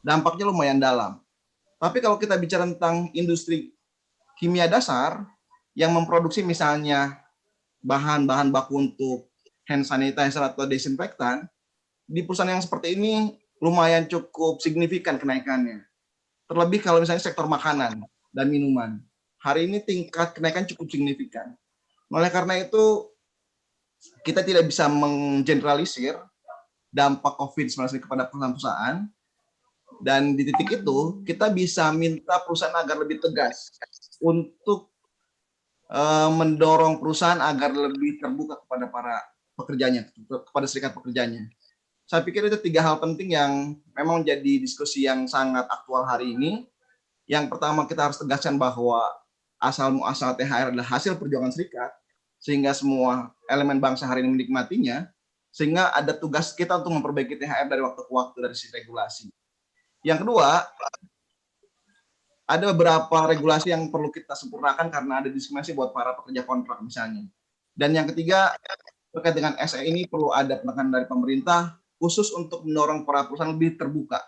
Dampaknya lumayan dalam. Tapi kalau kita bicara tentang industri kimia dasar yang memproduksi misalnya bahan-bahan baku untuk hand sanitizer atau desinfektan, di perusahaan yang seperti ini lumayan cukup signifikan kenaikannya. Terlebih kalau misalnya sektor makanan dan minuman. Hari ini tingkat kenaikan cukup signifikan. Oleh karena itu, kita tidak bisa menggeneralisir dampak COVID-19 kepada perusahaan-perusahaan. Dan di titik itu, kita bisa minta perusahaan agar lebih tegas untuk mendorong perusahaan agar lebih terbuka kepada para pekerjanya, kepada serikat pekerjanya. Saya pikir itu 3 hal penting yang memang menjadi diskusi yang sangat aktual hari ini. Yang pertama, kita harus tegaskan bahwa asal-muasal THR adalah hasil perjuangan serikat, sehingga semua elemen bangsa hari ini menikmatinya, sehingga ada tugas kita untuk memperbaiki THR dari waktu ke waktu dari sisi regulasi. Yang kedua, ada beberapa regulasi yang perlu kita sempurnakan karena ada diskriminasi buat para pekerja kontrak misalnya. Dan yang ketiga, terkait dengan SE ini perlu ada penekanan dari pemerintah khusus untuk mendorong para perusahaan lebih terbuka.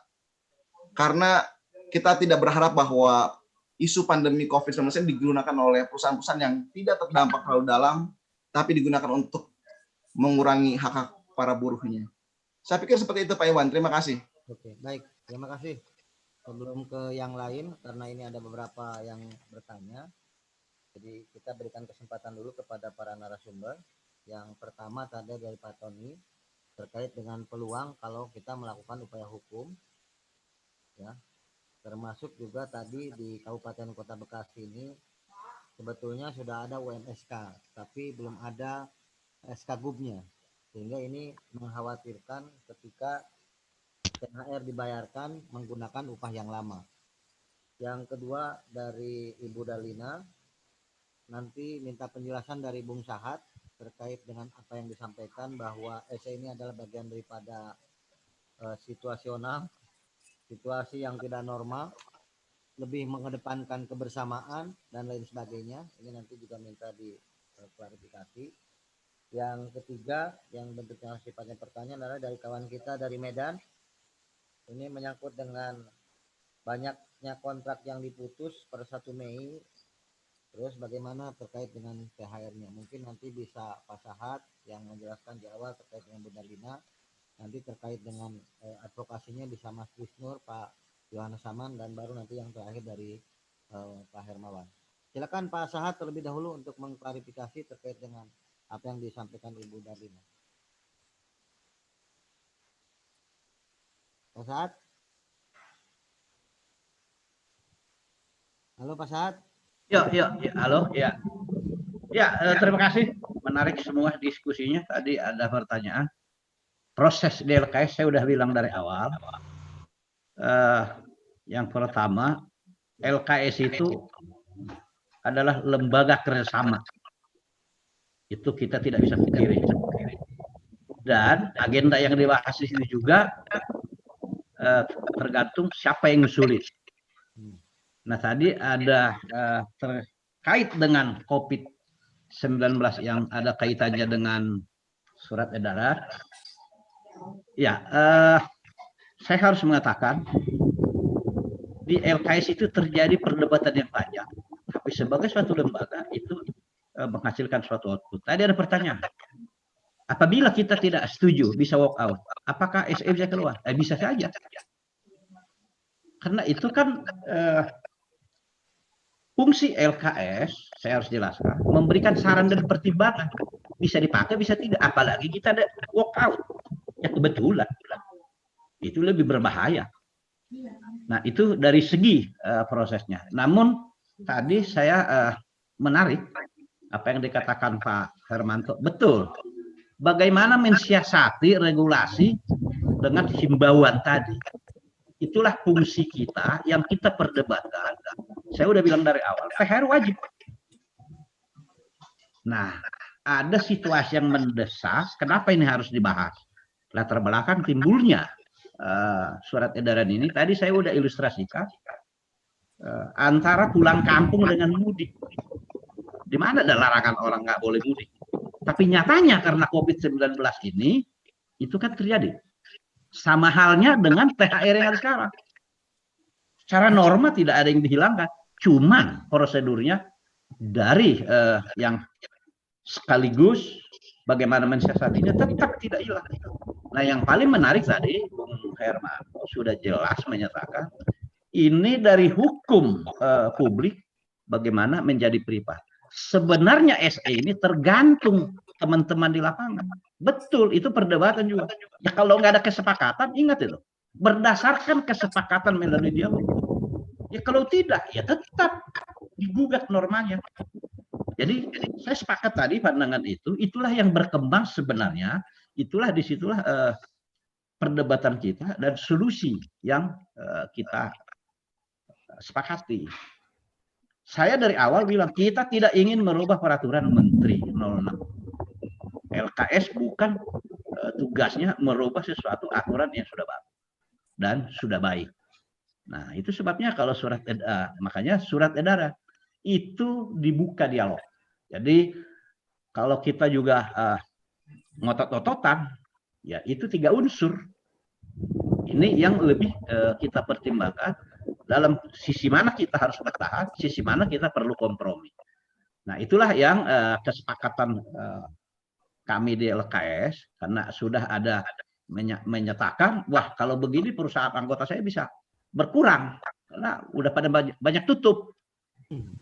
Karena kita tidak berharap bahwa isu pandemi COVID-19 digunakan oleh perusahaan-perusahaan yang tidak terdampak terlalu dalam, tapi digunakan untuk mengurangi hak-hak para buruhnya. Saya pikir seperti itu Pak Iwan, terima kasih. Oke, baik, terima kasih. Sebelum ke yang lain, karena ini ada beberapa yang bertanya, jadi kita berikan kesempatan dulu kepada para narasumber. Yang pertama tadi dari Pak Tony, terkait dengan peluang kalau kita melakukan upaya hukum, ya, termasuk juga tadi di Kabupaten Kota Bekasi ini sebetulnya sudah ada UMSK, tapi belum ada SK Gubnya, sehingga ini mengkhawatirkan ketika THR dibayarkan menggunakan upah yang lama. Yang kedua dari Ibu Dalina, nanti minta penjelasan dari Bung Sahat terkait dengan apa yang disampaikan bahwa SE ini adalah bagian daripada situasional, situasi yang tidak normal, lebih mengedepankan kebersamaan dan lain sebagainya. Ini nanti juga minta diklarifikasi. Yang ketiga yang bentuknya sifatnya pertanyaan adalah dari kawan kita dari Medan. Ini menyangkut dengan banyaknya kontrak yang diputus per 1 Mei. Terus bagaimana terkait dengan THR-nya? Mungkin nanti bisa Pak Sahat yang menjelaskan di awal terkait dengan Bunda Lina. Nanti terkait dengan advokasinya bisa Mas Krisnur, Pak Yohanes Saman, dan baru nanti yang terakhir dari Pak Hermawan. Silakan Pak Sahat terlebih dahulu untuk mengklarifikasi terkait dengan apa yang disampaikan Ibu Darlina. Pak Sahat? Halo Pak Sahat? Ya, halo, ya. Ya, terima kasih. Menarik semua diskusinya. Tadi ada pertanyaan. Proses di LKS saya udah bilang dari awal. Yang pertama, LKS itu adalah lembaga kerjasama. Itu kita tidak bisa pungkiri. Dan agenda yang dibahas di sini juga tergantung siapa yang ngusulin. Nah tadi ada terkait dengan COVID-19 yang ada kaitannya dengan surat edaran. Ya, saya harus mengatakan di LKS itu terjadi perdebatan yang panjang. Tapi sebagai suatu lembaga itu menghasilkan suatu output. Tadi ada pertanyaan. Apabila kita tidak setuju bisa walk out, apakah SE bisa keluar? Bisa saja. Karena itu kan fungsi LKS, saya harus jelaskan, memberikan saran dan pertimbangan. Bisa dipakai, bisa tidak. Apalagi kita ada walk out. Ya kebetulan. Itu lebih berbahaya. Nah itu dari segi prosesnya. Namun tadi saya menarik apa yang dikatakan Pak Hermanto. Betul. Bagaimana mensiasati regulasi dengan himbauan tadi. Itulah fungsi kita yang kita perdebatkan. Saya udah bilang dari awal, THR wajib. Nah, ada situasi yang mendesak, kenapa ini harus dibahas? Latar belakang timbulnya surat edaran ini, tadi saya udah ilustrasikan, antara pulang kampung dengan mudik. Di mana ada larangan orang nggak boleh mudik? Tapi nyatanya karena COVID-19 ini, itu kan terjadi. Sama halnya dengan THR yang ada sekarang. Secara norma tidak ada yang dihilangkan. Cuman prosedurnya dari yang sekaligus bagaimana mensiasatinya tetap tidak hilang. Nah yang paling menarik tadi, Bung Hermanto sudah jelas menyatakan ini dari hukum publik bagaimana menjadi privat. Sebenarnya SE ini tergantung teman-teman di lapangan. Betul, itu perdebatan juga. Ya kalau nggak ada kesepakatan, ingat itu. Berdasarkan kesepakatan melalui dialog. Ya kalau tidak, ya tetap digugat normanya. Jadi saya sepakat tadi pandangan itu, itulah yang berkembang sebenarnya, disitulah perdebatan kita dan solusi yang kita sepakati. Saya dari awal bilang kita tidak ingin merubah peraturan Menteri 06. LKS bukan tugasnya merubah sesuatu aturan yang sudah baru dan sudah baik. Nah itu sebabnya kalau makanya surat edaran itu dibuka dialog. Jadi kalau kita juga ngotot-ngototan, ya itu 3 unsur. Ini yang lebih kita pertimbangkan dalam sisi mana kita harus bertahan, sisi mana kita perlu kompromi. Nah itulah yang kesepakatan kami di LKS, karena sudah ada menyatakan, wah kalau begini perusahaan anggota saya bisa berkurang, karena udah pada banyak tutup.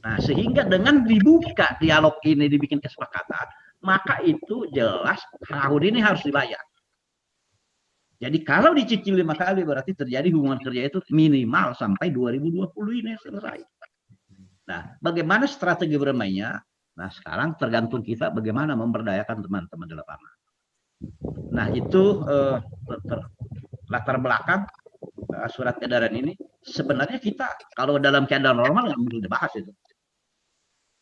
Nah sehingga dengan dibuka dialog ini, dibikin kesepakatan, maka itu jelas tahun ini harus dibayar. Jadi kalau dicicil 5 kali berarti terjadi hubungan kerja itu minimal sampai 2020 ini selesai. Nah, bagaimana strategi bermainnya? Nah, sekarang tergantung kita bagaimana memberdayakan teman-teman di lapangan. Nah, itu latar belakang surat edaran ini. Sebenarnya kita kalau dalam keadaan normal nggak perlu dibahas itu.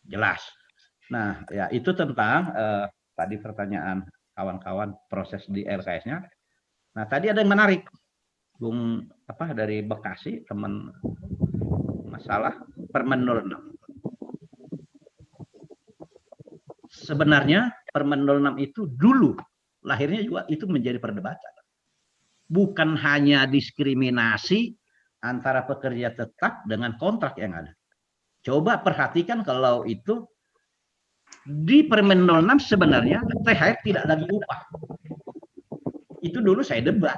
Jelas. Nah, ya itu tentang tadi pertanyaan kawan-kawan proses di LKS-nya. Nah, tadi ada yang menarik, Bung dari Bekasi, teman masalah Permen 06. Sebenarnya Permen 06 itu dulu lahirnya juga itu menjadi perdebatan. Bukan hanya diskriminasi antara pekerja tetap dengan kontrak yang ada. Coba perhatikan kalau itu di Permen 06 sebenarnya THR tidak lagi upah. Itu dulu saya debat.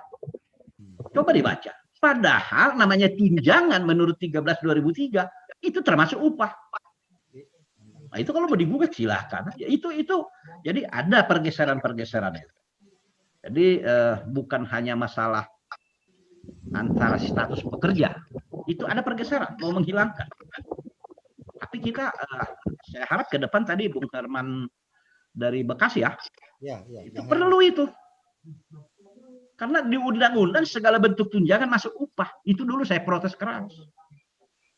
Coba dibaca. Padahal namanya tunjangan menurut 13/2003 itu termasuk upah. Nah, itu kalau mau digugat silahkan. Itu jadi ada pergeseran-pergeseran itu. Jadi bukan hanya masalah antara status pekerja, itu ada pergeseran mau menghilangkan. Tapi kita saya harap ke depan tadi Bung Herman dari Bekasi itu perlu itu. Karena di undang-undang segala bentuk tunjangan masuk upah. Itu dulu saya protes keras.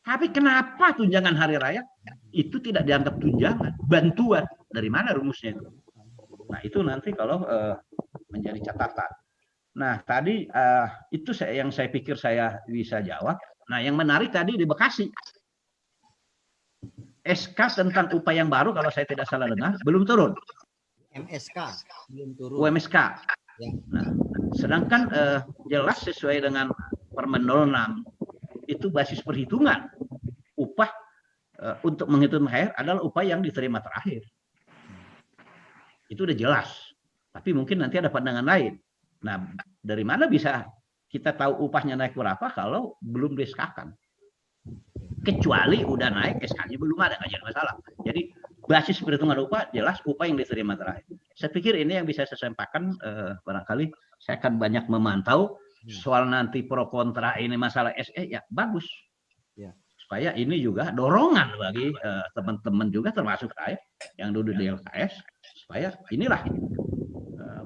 Tapi kenapa tunjangan hari raya itu tidak dianggap tunjangan, bantuan? Dari mana rumusnya itu? Nah itu nanti kalau menjadi catatan. Nah tadi itu yang saya pikir saya bisa jawab. Nah yang menarik tadi di Bekasi. SK tentang upah yang baru kalau saya tidak salah dengar belum turun. MSK belum turun. UMSK. Ya. Nah, sedangkan jelas sesuai dengan Permen 06 itu basis perhitungan upah untuk menghitung THR adalah upah yang diterima terakhir. Itu udah jelas. Tapi mungkin nanti ada pandangan lain. Nah, dari mana bisa kita tahu upahnya naik berapa kalau belum di-SK-kan? Kecuali udah naik, SK-nya belum ada, nggak jadi masalah. Jadi basis perhitungan upah jelas upah yang diterima terakhir. Saya pikir ini yang bisa saya sampaikan, barangkali saya akan banyak memantau soal nanti pro kontra ini masalah SE ya bagus. Ya. Supaya ini juga dorongan bagi teman-teman juga termasuk saya yang duduk di LKS supaya inilah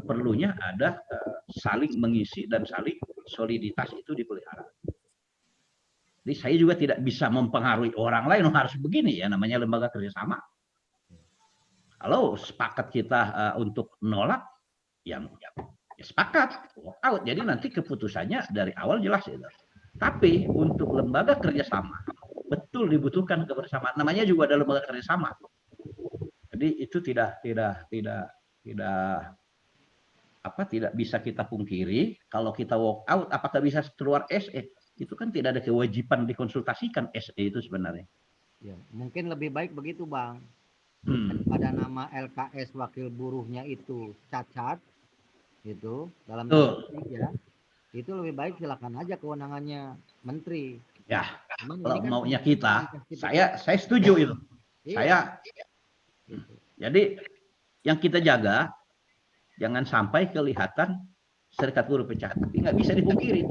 perlunya ada saling mengisi dan saling soliditas itu dipelihara. Jadi saya juga tidak bisa mempengaruhi orang lain harus begini ya namanya lembaga kerjasama. Kalau sepakat kita untuk nolak, ya sepakat, walk out. Jadi nanti keputusannya dari awal jelas itu. Tapi untuk lembaga kerjasama, betul dibutuhkan kebersamaan. Namanya juga ada lembaga kerjasama. Jadi itu tidak bisa kita pungkiri. Kalau kita walk out, apakah bisa keluar SE? Itu kan tidak ada kewajiban dikonsultasikan SE itu sebenarnya. Ya, mungkin lebih baik begitu, Bang. Pada nama LKS wakil buruhnya itu cacat gitu dalam ya itu lebih baik silakan aja kewenangannya menteri Ya, Cuman kalau ini kan maunya kita, aktivitas saya setuju itu. Iya. Saya jadi yang kita jaga jangan sampai kelihatan serikat buruh pecah. Tapi nggak bisa dipungkiri.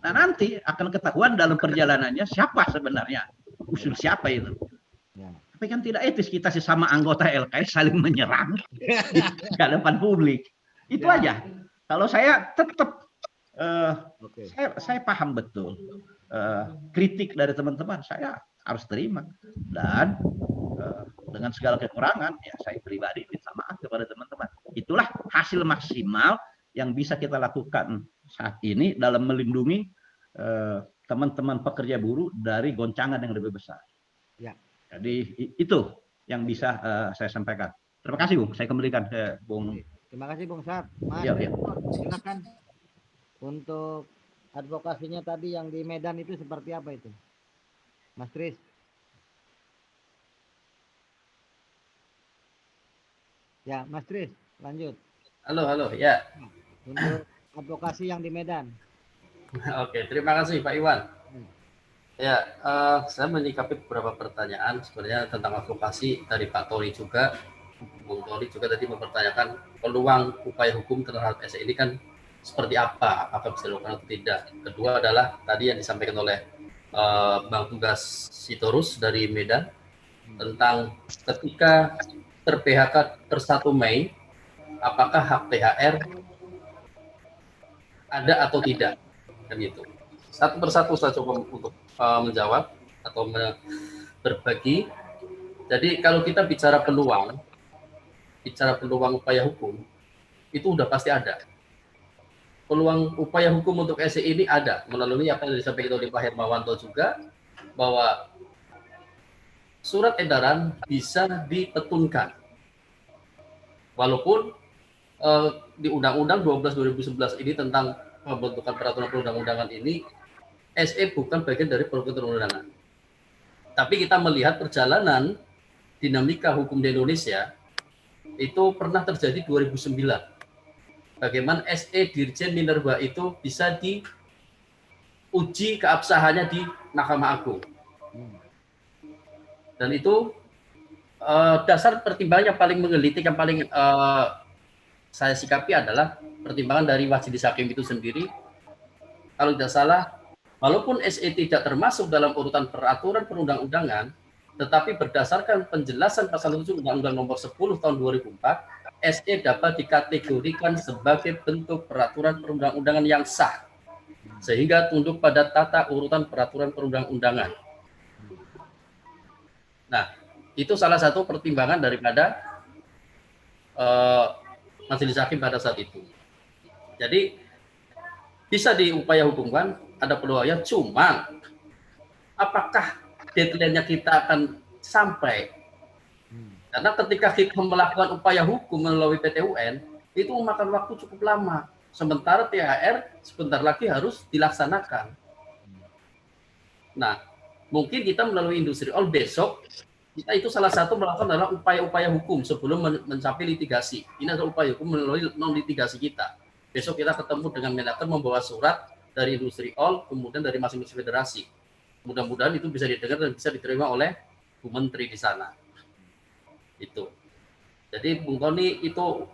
Nah, nanti akan ketahuan dalam perjalanannya siapa sebenarnya, usul siapa itu. Ya. Tapi kan tidak etis kita sesama anggota LKS saling menyerang di hadapan publik. Itu Ya. aja. Kalau saya tetap Oke. saya paham betul kritik dari teman-teman, saya harus terima, dan dengan segala kekurangan ya saya pribadi minta maaf kepada teman-teman. Itulah hasil maksimal yang bisa kita lakukan saat ini dalam melindungi teman-teman pekerja buruh dari goncangan yang lebih besar. Ya. Jadi itu yang bisa saya sampaikan. Terima kasih, Bung. Saya kembalikan ke Bung. Terima kasih Bung Sat. Mas, Ya. silakan. Untuk advokasinya tadi yang di Medan itu seperti apa itu? Mas Tris. Ya, Mas Tris, lanjut. Halo, ya. Untuk advokasi yang di Medan. Oke, terima kasih Pak Iwan. Ya, saya menyikapi beberapa pertanyaan sebenarnya tentang advokasi dari Pak Tori juga. Bung Tori juga tadi mempertanyakan peluang upaya hukum terhadap SE ini kan seperti apa, apakah bisa dilakukan atau tidak. Kedua adalah tadi yang disampaikan oleh Bang Tugas Sitorus dari Medan tentang ketika ter-PHK per 1 Mei, apakah hak THR ada atau tidak, dan itu. Satu persatu saya coba untuk menjawab atau berbagi. Jadi kalau kita bicara peluang upaya hukum, itu udah pasti ada. Peluang upaya hukum untuk SE ini ada, melalui apa yang disampaikan oleh Pak Hermawanto juga, bahwa surat edaran bisa dipetunkan. Walaupun di Undang-Undang 12/2011 ini tentang pembentukan peraturan perundang-undangan ini, SE bukan bagian dari peraturan perundang-undangan. Tapi kita melihat perjalanan dinamika hukum di Indonesia, itu pernah terjadi 2009. Bagaimana SE Dirjen Minerba itu bisa diuji keabsahannya di Mahkamah Agung. Dan itu dasar pertimbangan yang paling menggelitik, yang paling saya sikapi adalah pertimbangan dari Majelis Hakim itu sendiri. Kalau tidak salah, walaupun SE tidak termasuk dalam urutan peraturan perundang-undangan, tetapi berdasarkan penjelasan pasal 7 Undang-Undang Nomor 10 Tahun 2004, SE dapat dikategorikan sebagai bentuk peraturan perundang-undangan yang sah, sehingga tunduk pada tata urutan peraturan perundang-undangan. Nah, itu salah satu pertimbangan daripada Majelis Hakim pada saat itu. Jadi bisa diupaya hukumkan, ada peluangnya, cuma apakah deadline-nya kita akan sampai? Karena ketika kita melakukan upaya hukum melalui PT UN, itu memakan waktu cukup lama. Sementara THR sebentar lagi harus dilaksanakan. Nah, mungkin kita melalui industri all besok, kita itu salah satu melakukan adalah upaya-upaya hukum sebelum mencapai litigasi. Ini adalah upaya hukum melalui non-litigasi kita. Besok kita ketemu dengan Menaker membawa surat dari industri all, kemudian dari masing-masing federasi. Mudah-mudahan itu bisa didengar dan bisa diterima oleh Bu Menteri di sana. Itu. Jadi Bung Tony, itu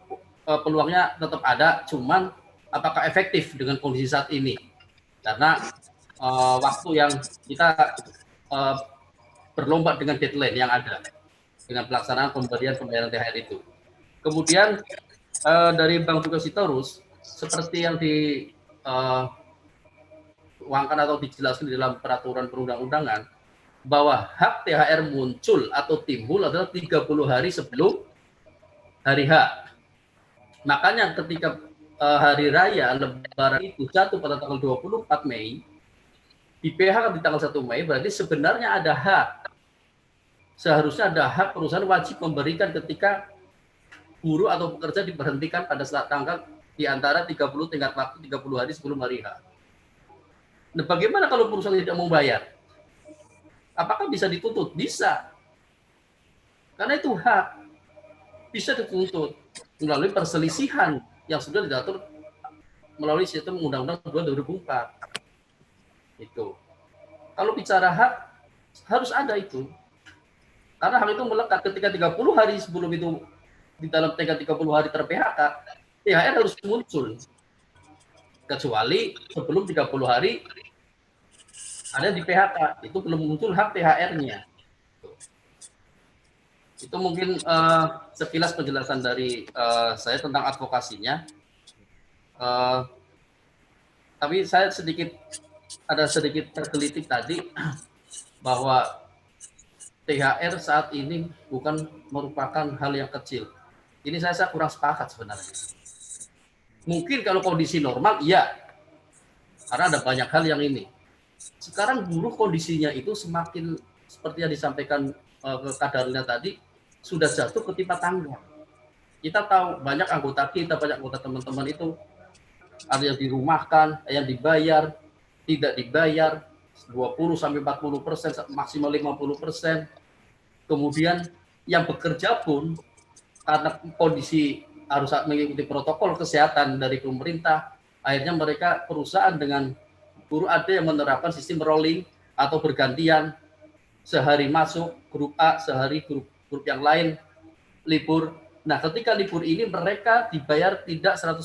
peluangnya tetap ada, cuman apakah efektif dengan kondisi saat ini? Karena waktu yang kita berlomba dengan deadline yang ada dengan pelaksanaan pembayaran THR itu. Kemudian dari Bang Tugas Sitorus, seperti yang diuangkan atau dijelaskan di dalam peraturan perundang-undangan, bahwa hak THR muncul atau timbul adalah 30 hari sebelum hari H. Makanya ketika hari raya Lebaran itu jatuh pada tanggal 24 Mei, di PHK di tanggal 1 Mei, berarti sebenarnya ada hak. Seharusnya ada hak perusahaan wajib memberikan ketika buruh atau pekerja diberhentikan pada saat tanggal di antara 30 tingkat waktu 30 hari sebelum hari H. Nah, bagaimana kalau perusahaan tidak mau bayar? Apakah bisa dituntut? Bisa. Karena itu hak. Bisa dituntut melalui perselisihan yang sudah diatur melalui sistem Undang-Undang 2004. Itu. Kalau bicara hak, harus ada itu. Karena hak itu melekat ketika 30 hari sebelum itu, di dalam TK 30 hari ter-PHK, THR harus muncul. Kecuali sebelum 30 hari ada di PHK, itu belum muncul hak THR-nya. Itu mungkin sekilas penjelasan dari saya tentang advokasinya. Tapi saya ada sedikit tergelitik tadi bahwa THR saat ini bukan merupakan hal yang kecil. Ini saya kurang sepakat sebenarnya. Mungkin kalau kondisi normal, iya. Karena ada banyak hal yang ini. Sekarang buruh kondisinya itu semakin seperti yang disampaikan ke Kadarnya tadi, sudah jatuh ketimpa tangga. Kita tahu banyak anggota kita, banyak anggota teman-teman itu ada yang dirumahkan, yang dibayar, tidak dibayar, 20-40%, maksimal 50%. Kemudian yang bekerja pun karena kondisi harus mengikuti protokol kesehatan dari pemerintah, akhirnya mereka perusahaan dengan buruh ada yang menerapkan sistem rolling atau bergantian, sehari masuk grup A, sehari grup yang lain libur. Nah, ketika libur ini mereka dibayar tidak 100%.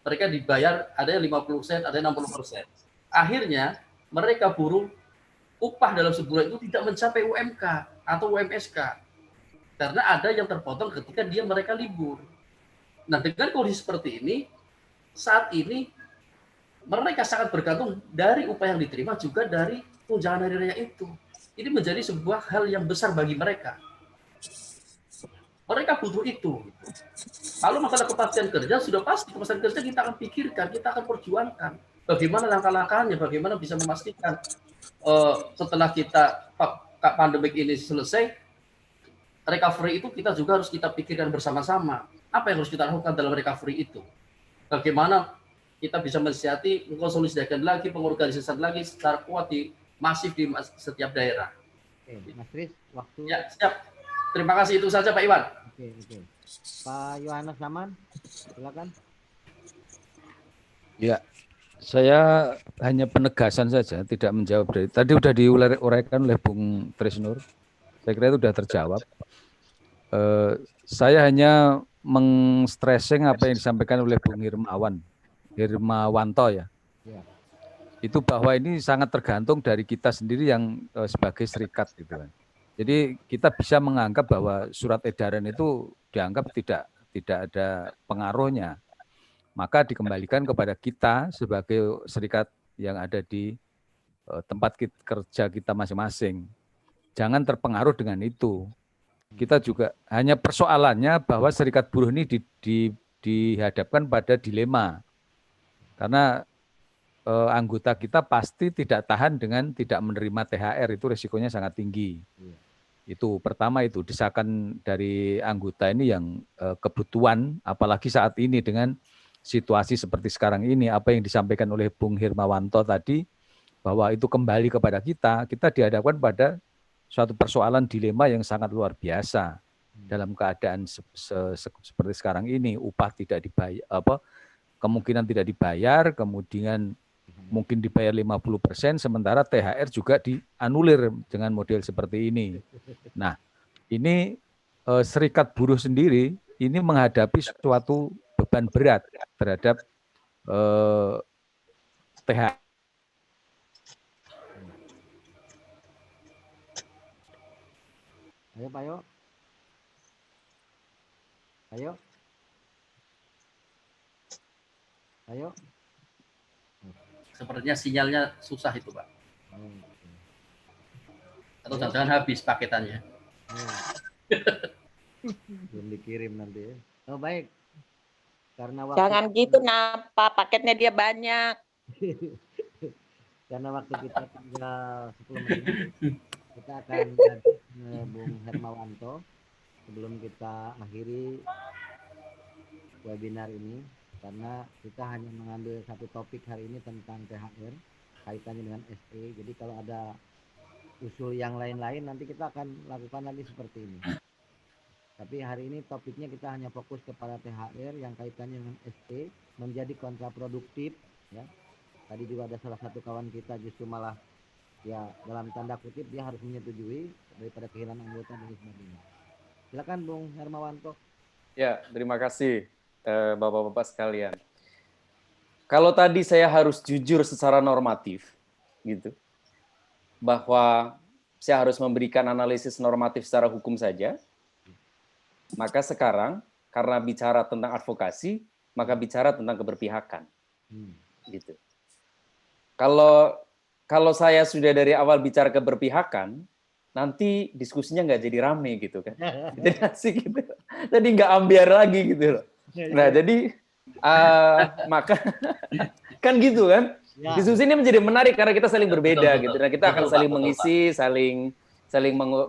Mereka dibayar ada yang 50%, ada yang 60%. Akhirnya mereka buruh upah dalam sebulan itu tidak mencapai UMK atau UMSK. Karena ada yang terpotong ketika mereka libur. Nah, dengan kondisi seperti ini, saat ini mereka sangat bergantung dari upah yang diterima juga dari tunjangan hari raya itu. Ini menjadi sebuah hal yang besar bagi mereka. Mereka butuh itu. Kalau masalah kepastian kerja, sudah pasti kepastian kerja kita akan pikirkan, kita akan perjuangkan. Bagaimana langkah-langkahnya, bagaimana bisa memastikan setelah pandemik ini selesai, recovery itu kita juga harus kita pikirkan bersama-sama. Apa yang harus kita lakukan dalam recovery itu? Bagaimana kita bisa mensihati, mengkonsolidasikan lagi, pengorganisasian lagi secara kuat masif di setiap daerah. Oke, Mas Riz, waktu. Ya, siap. Terima kasih, itu saja Pak Iwan. Oke. Pak Yohanes Saman, silakan. Ya, saya hanya penegasan saja, tidak menjawab dari tadi sudah diuraikan oleh Bung Trisnur. Saya kira itu sudah terjawab. Saya hanya meng-stressing apa yang disampaikan oleh Bung Hirmawanto ya. Itu bahwa ini sangat tergantung dari kita sendiri yang sebagai serikat gitu kan. Jadi kita bisa menganggap bahwa surat edaran itu dianggap tidak ada pengaruhnya. Maka dikembalikan kepada kita sebagai serikat yang ada di tempat kerja kita masing-masing. Jangan terpengaruh dengan itu. Kita juga hanya persoalannya bahwa serikat buruh ini dihadapkan pada dilema. Karena anggota kita pasti tidak tahan dengan tidak menerima THR, itu risikonya sangat tinggi. Itu pertama, itu desakan dari anggota ini yang kebutuhan, apalagi saat ini dengan situasi seperti sekarang ini, apa yang disampaikan oleh Bung Hirmawanto tadi, bahwa itu kembali kepada kita dihadapkan pada suatu persoalan dilema yang sangat luar biasa dalam keadaan seperti sekarang ini. Upah tidak dibayar, kemungkinan tidak dibayar, kemudian mungkin dibayar 50%, sementara THR juga dianulir dengan model seperti ini. Nah, ini serikat buruh sendiri ini menghadapi suatu beban berat terhadap THR. Ayo Pak Yo. Ayo. Sepertinya sinyalnya susah itu Pak. Atau jangan habis paketannya. Belum dikirim nanti ya. Oh baik. Karena waktu Jangan gitu napa, paketnya dia banyak. Karena waktu kita tinggal 10 menit, kita akan lanjut Bung Hermawanto sebelum kita akhiri webinar ini, karena kita hanya mengambil satu topik hari ini tentang THR kaitannya dengan SE. Jadi kalau ada usul yang lain-lain nanti kita akan lakukan lagi seperti ini. Tapi hari ini topiknya kita hanya fokus kepada THR yang kaitannya dengan SE, menjadi kontraproduktif ya. Tadi juga ada salah satu kawan kita justru malah ya dalam tanda kutip dia harus menyetujui daripada kehilangan anggota dan sebagainya. Silakan Bung Hermawanto. Ya, terima kasih Bapak-bapak sekalian. Kalau tadi saya harus jujur secara normatif, gitu, bahwa saya harus memberikan analisis normatif secara hukum saja, maka sekarang karena bicara tentang advokasi, maka bicara tentang keberpihakan, gitu. Kalau saya sudah dari awal bicara keberpihakan, nanti diskusinya nggak jadi rame gitu kan, jadi asik gitu, jadi nggak ambiar lagi gitu loh. Nah jadi maka kan gitu kan, diskusi ini menjadi menarik karena kita saling berbeda gitu, dan kita akan saling mengisi, saling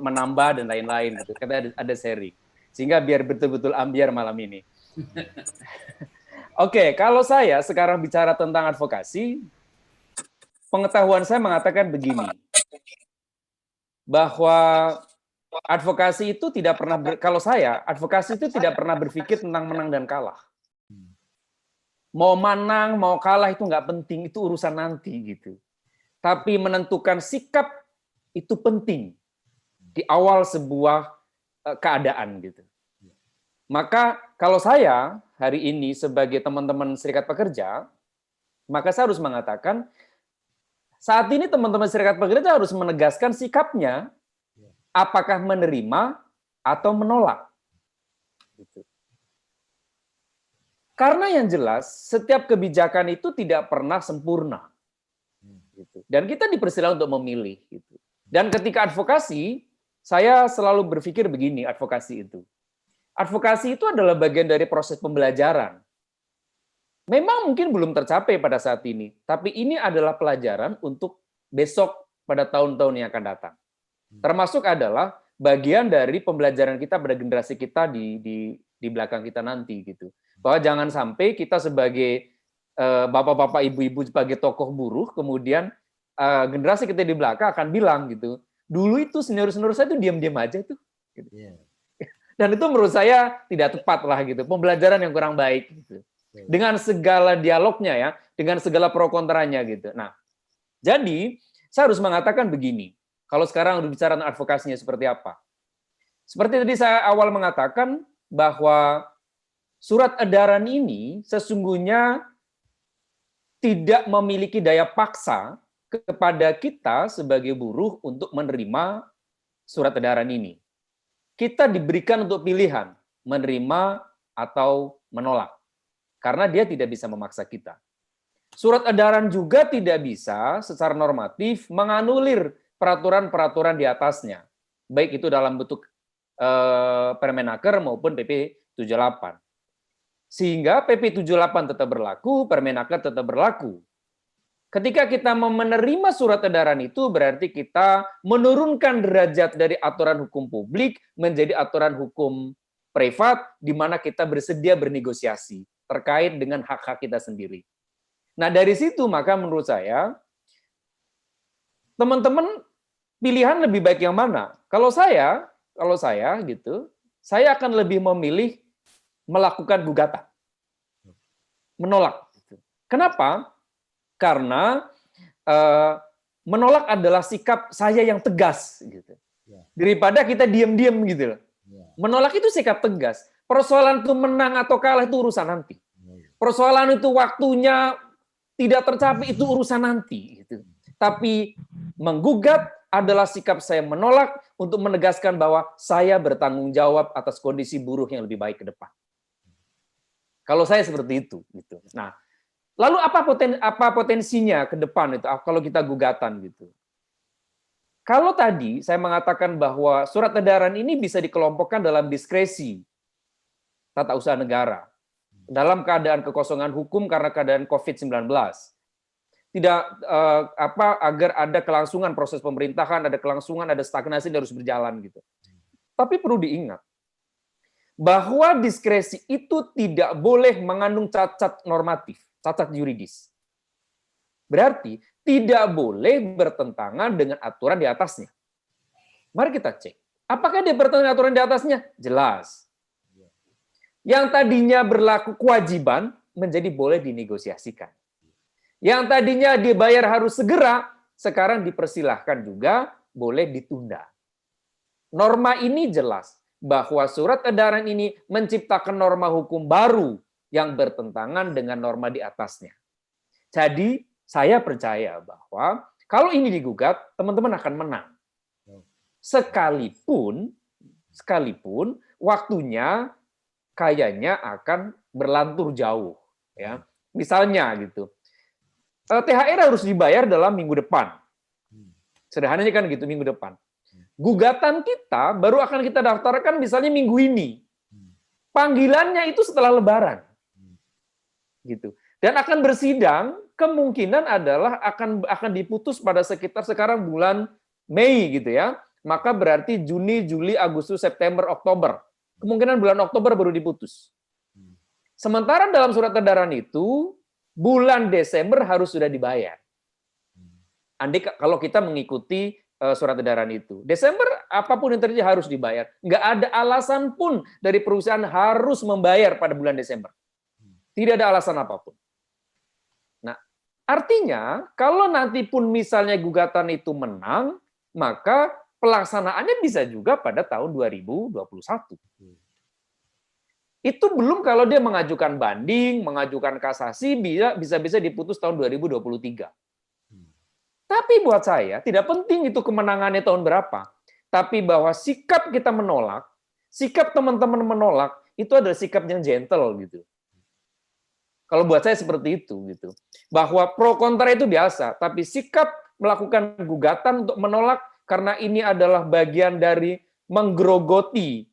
menambah dan lain-lain gitu. Kita ada sharing sehingga biar betul-betul ambiar malam ini. Oke, kalau saya sekarang bicara tentang advokasi, pengetahuan saya mengatakan begini, bahwa advokasi itu tidak pernah kalau saya advokasi itu tidak pernah berpikir tentang menang dan kalah. Mau menang, mau kalah itu nggak penting, itu urusan nanti gitu. Tapi menentukan sikap itu penting di awal sebuah keadaan gitu. Maka kalau saya hari ini sebagai teman-teman Serikat Pekerja, maka saya harus mengatakan saat ini teman-teman Serikat Pekerja harus menegaskan sikapnya, apakah menerima atau menolak. Gitu. Karena yang jelas, setiap kebijakan itu tidak pernah sempurna. Gitu. Dan kita dipersilakan untuk memilih. Gitu. Dan ketika advokasi, saya selalu berpikir begini, advokasi itu. Advokasi itu adalah bagian dari proses pembelajaran. Memang mungkin belum tercapai pada saat ini, tapi ini adalah pelajaran untuk besok pada tahun-tahun yang akan datang. Termasuk adalah bagian dari pembelajaran kita pada generasi kita di belakang kita nanti gitu. Bahwa jangan sampai kita sebagai bapak-bapak, ibu-ibu sebagai tokoh buruh, kemudian generasi kita di belakang akan bilang gitu, dulu itu senior-senior saya tuh diam-diam aja tuh. Gitu. Dan itu menurut saya tidak tepat lah gitu, pembelajaran yang kurang baik gitu. Dengan segala dialognya ya, dengan segala pro kontranya gitu. Nah, jadi saya harus mengatakan begini, kalau sekarang berbicara tentang advokasinya seperti apa. Seperti tadi saya awal mengatakan bahwa surat edaran ini sesungguhnya tidak memiliki daya paksa kepada kita sebagai buruh untuk menerima surat edaran ini. Kita diberikan untuk pilihan, menerima atau menolak. Karena dia tidak bisa memaksa kita. Surat edaran juga tidak bisa secara normatif menganulir peraturan-peraturan di atasnya. Baik itu dalam bentuk Permenaker maupun PP 78. Sehingga PP 78 tetap berlaku, Permenaker tetap berlaku. Ketika kita menerima surat edaran itu berarti kita menurunkan derajat dari aturan hukum publik menjadi aturan hukum privat di mana kita bersedia bernegosiasi terkait dengan hak-hak kita sendiri. Nah, dari situ maka menurut saya teman-teman pilihan lebih baik yang mana? Kalau saya gitu, saya akan lebih memilih melakukan gugatan. Menolak. Kenapa? Karena menolak adalah sikap saya yang tegas gitu. Daripada kita diam-diam gitu loh. Menolak itu sikap tegas. Persoalan itu menang atau kalah itu urusan nanti. Persoalan itu waktunya tidak tercapai itu urusan nanti gitu. Tapi menggugat adalah sikap saya menolak untuk menegaskan bahwa saya bertanggung jawab atas kondisi buruh yang lebih baik ke depan. Kalau saya seperti itu gitu. Nah, lalu apa potensinya ke depan itu kalau kita gugatan gitu? Kalau tadi saya mengatakan bahwa surat edaran ini bisa dikelompokkan dalam diskresi tata usaha negara dalam keadaan kekosongan hukum karena keadaan COVID-19. Tidak agar ada kelangsungan proses pemerintahan, ada kelangsungan, ada stagnasi yang harus berjalan gitu. Tapi perlu diingat bahwa diskresi itu tidak boleh mengandung cacat normatif, cacat yuridis. Berarti tidak boleh bertentangan dengan aturan di atasnya. Mari kita cek. Apakah dia bertentangan dengan aturan di atasnya? Jelas. Yang tadinya berlaku kewajiban menjadi boleh dinegosiasikan. Yang tadinya dibayar harus segera sekarang dipersilahkan juga boleh ditunda. Norma ini jelas bahwa surat edaran ini menciptakan norma hukum baru yang bertentangan dengan norma di atasnya. Jadi, saya percaya bahwa kalau ini digugat, teman-teman akan menang. Sekalipun waktunya kayaknya akan berlantur jauh. Ya, misalnya gitu, THR harus dibayar dalam minggu depan. Sederhananya kan gitu, minggu depan. Gugatan kita baru akan kita daftarkan misalnya minggu ini. Panggilannya itu setelah Lebaran. Gitu. Dan akan bersidang, kemungkinan adalah akan diputus pada sekitar sekarang bulan Mei gitu ya. Maka berarti Juni, Juli, Agustus, September, Oktober. Kemungkinan bulan Oktober baru diputus. Sementara dalam surat edaran itu, bulan Desember harus sudah dibayar. Andai kalau kita mengikuti surat edaran itu. Desember, apapun yang terjadi harus dibayar. Nggak ada alasan pun dari perusahaan harus membayar pada bulan Desember. Tidak ada alasan apapun. Nah, artinya, kalau nanti pun misalnya gugatan itu menang, maka pelaksanaannya bisa juga pada tahun 2021. Itu belum kalau dia mengajukan banding, mengajukan kasasi, bisa-bisa diputus tahun 2023. Tapi buat saya, tidak penting itu kemenangannya tahun berapa. Tapi bahwa sikap kita menolak, sikap teman-teman menolak, itu adalah sikap yang gentle gitu. Kalau buat saya seperti itu gitu. Bahwa pro kontra itu biasa, tapi sikap melakukan gugatan untuk menolak karena ini adalah bagian dari menggerogoti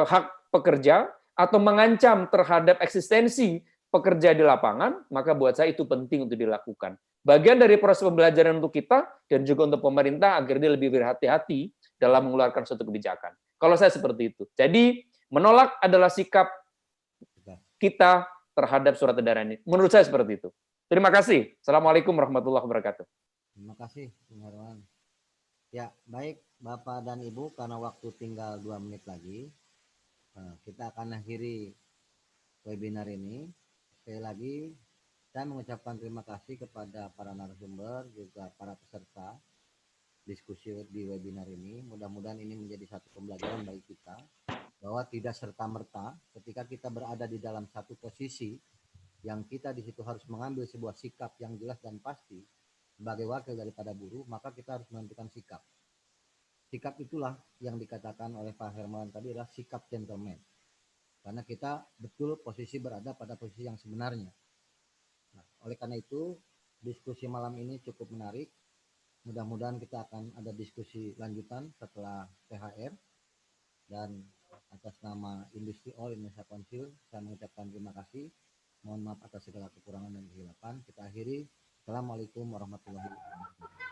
hak pekerja atau mengancam terhadap eksistensi pekerja di lapangan, maka buat saya itu penting untuk dilakukan. Bagian dari proses pembelajaran untuk kita dan juga untuk pemerintah agar dia lebih berhati-hati dalam mengeluarkan suatu kebijakan. Kalau saya seperti itu. Jadi menolak adalah sikap kita terhadap surat edaran ini. Menurut saya seperti itu. Terima kasih. Assalamualaikum warahmatullahi wabarakatuh. Terima kasih, Bung Herman. Ya, baik Bapak dan Ibu, karena waktu tinggal 2 menit lagi, kita akan akhiri webinar ini. Sekali lagi, saya mengucapkan terima kasih kepada para narasumber, juga para peserta diskusi di webinar ini. Mudah-mudahan ini menjadi satu pembelajaran bagi kita, bahwa tidak serta-merta ketika kita berada di dalam satu posisi, yang kita di situ harus mengambil sebuah sikap yang jelas dan pasti, sebagai wakil daripada buruh, maka kita harus menentukan sikap. Sikap itulah yang dikatakan oleh Pak Hermawan tadi adalah sikap gentleman. Karena kita betul posisi berada pada posisi yang sebenarnya. Nah, oleh karena itu, diskusi malam ini cukup menarik. Mudah-mudahan kita akan ada diskusi lanjutan setelah THR. Dan atas nama Industri All Indonesia Council, saya mengucapkan terima kasih. Mohon maaf atas segala kekurangan dan kehilapan. Kita akhiri. Assalamualaikum warahmatullahi wabarakatuh.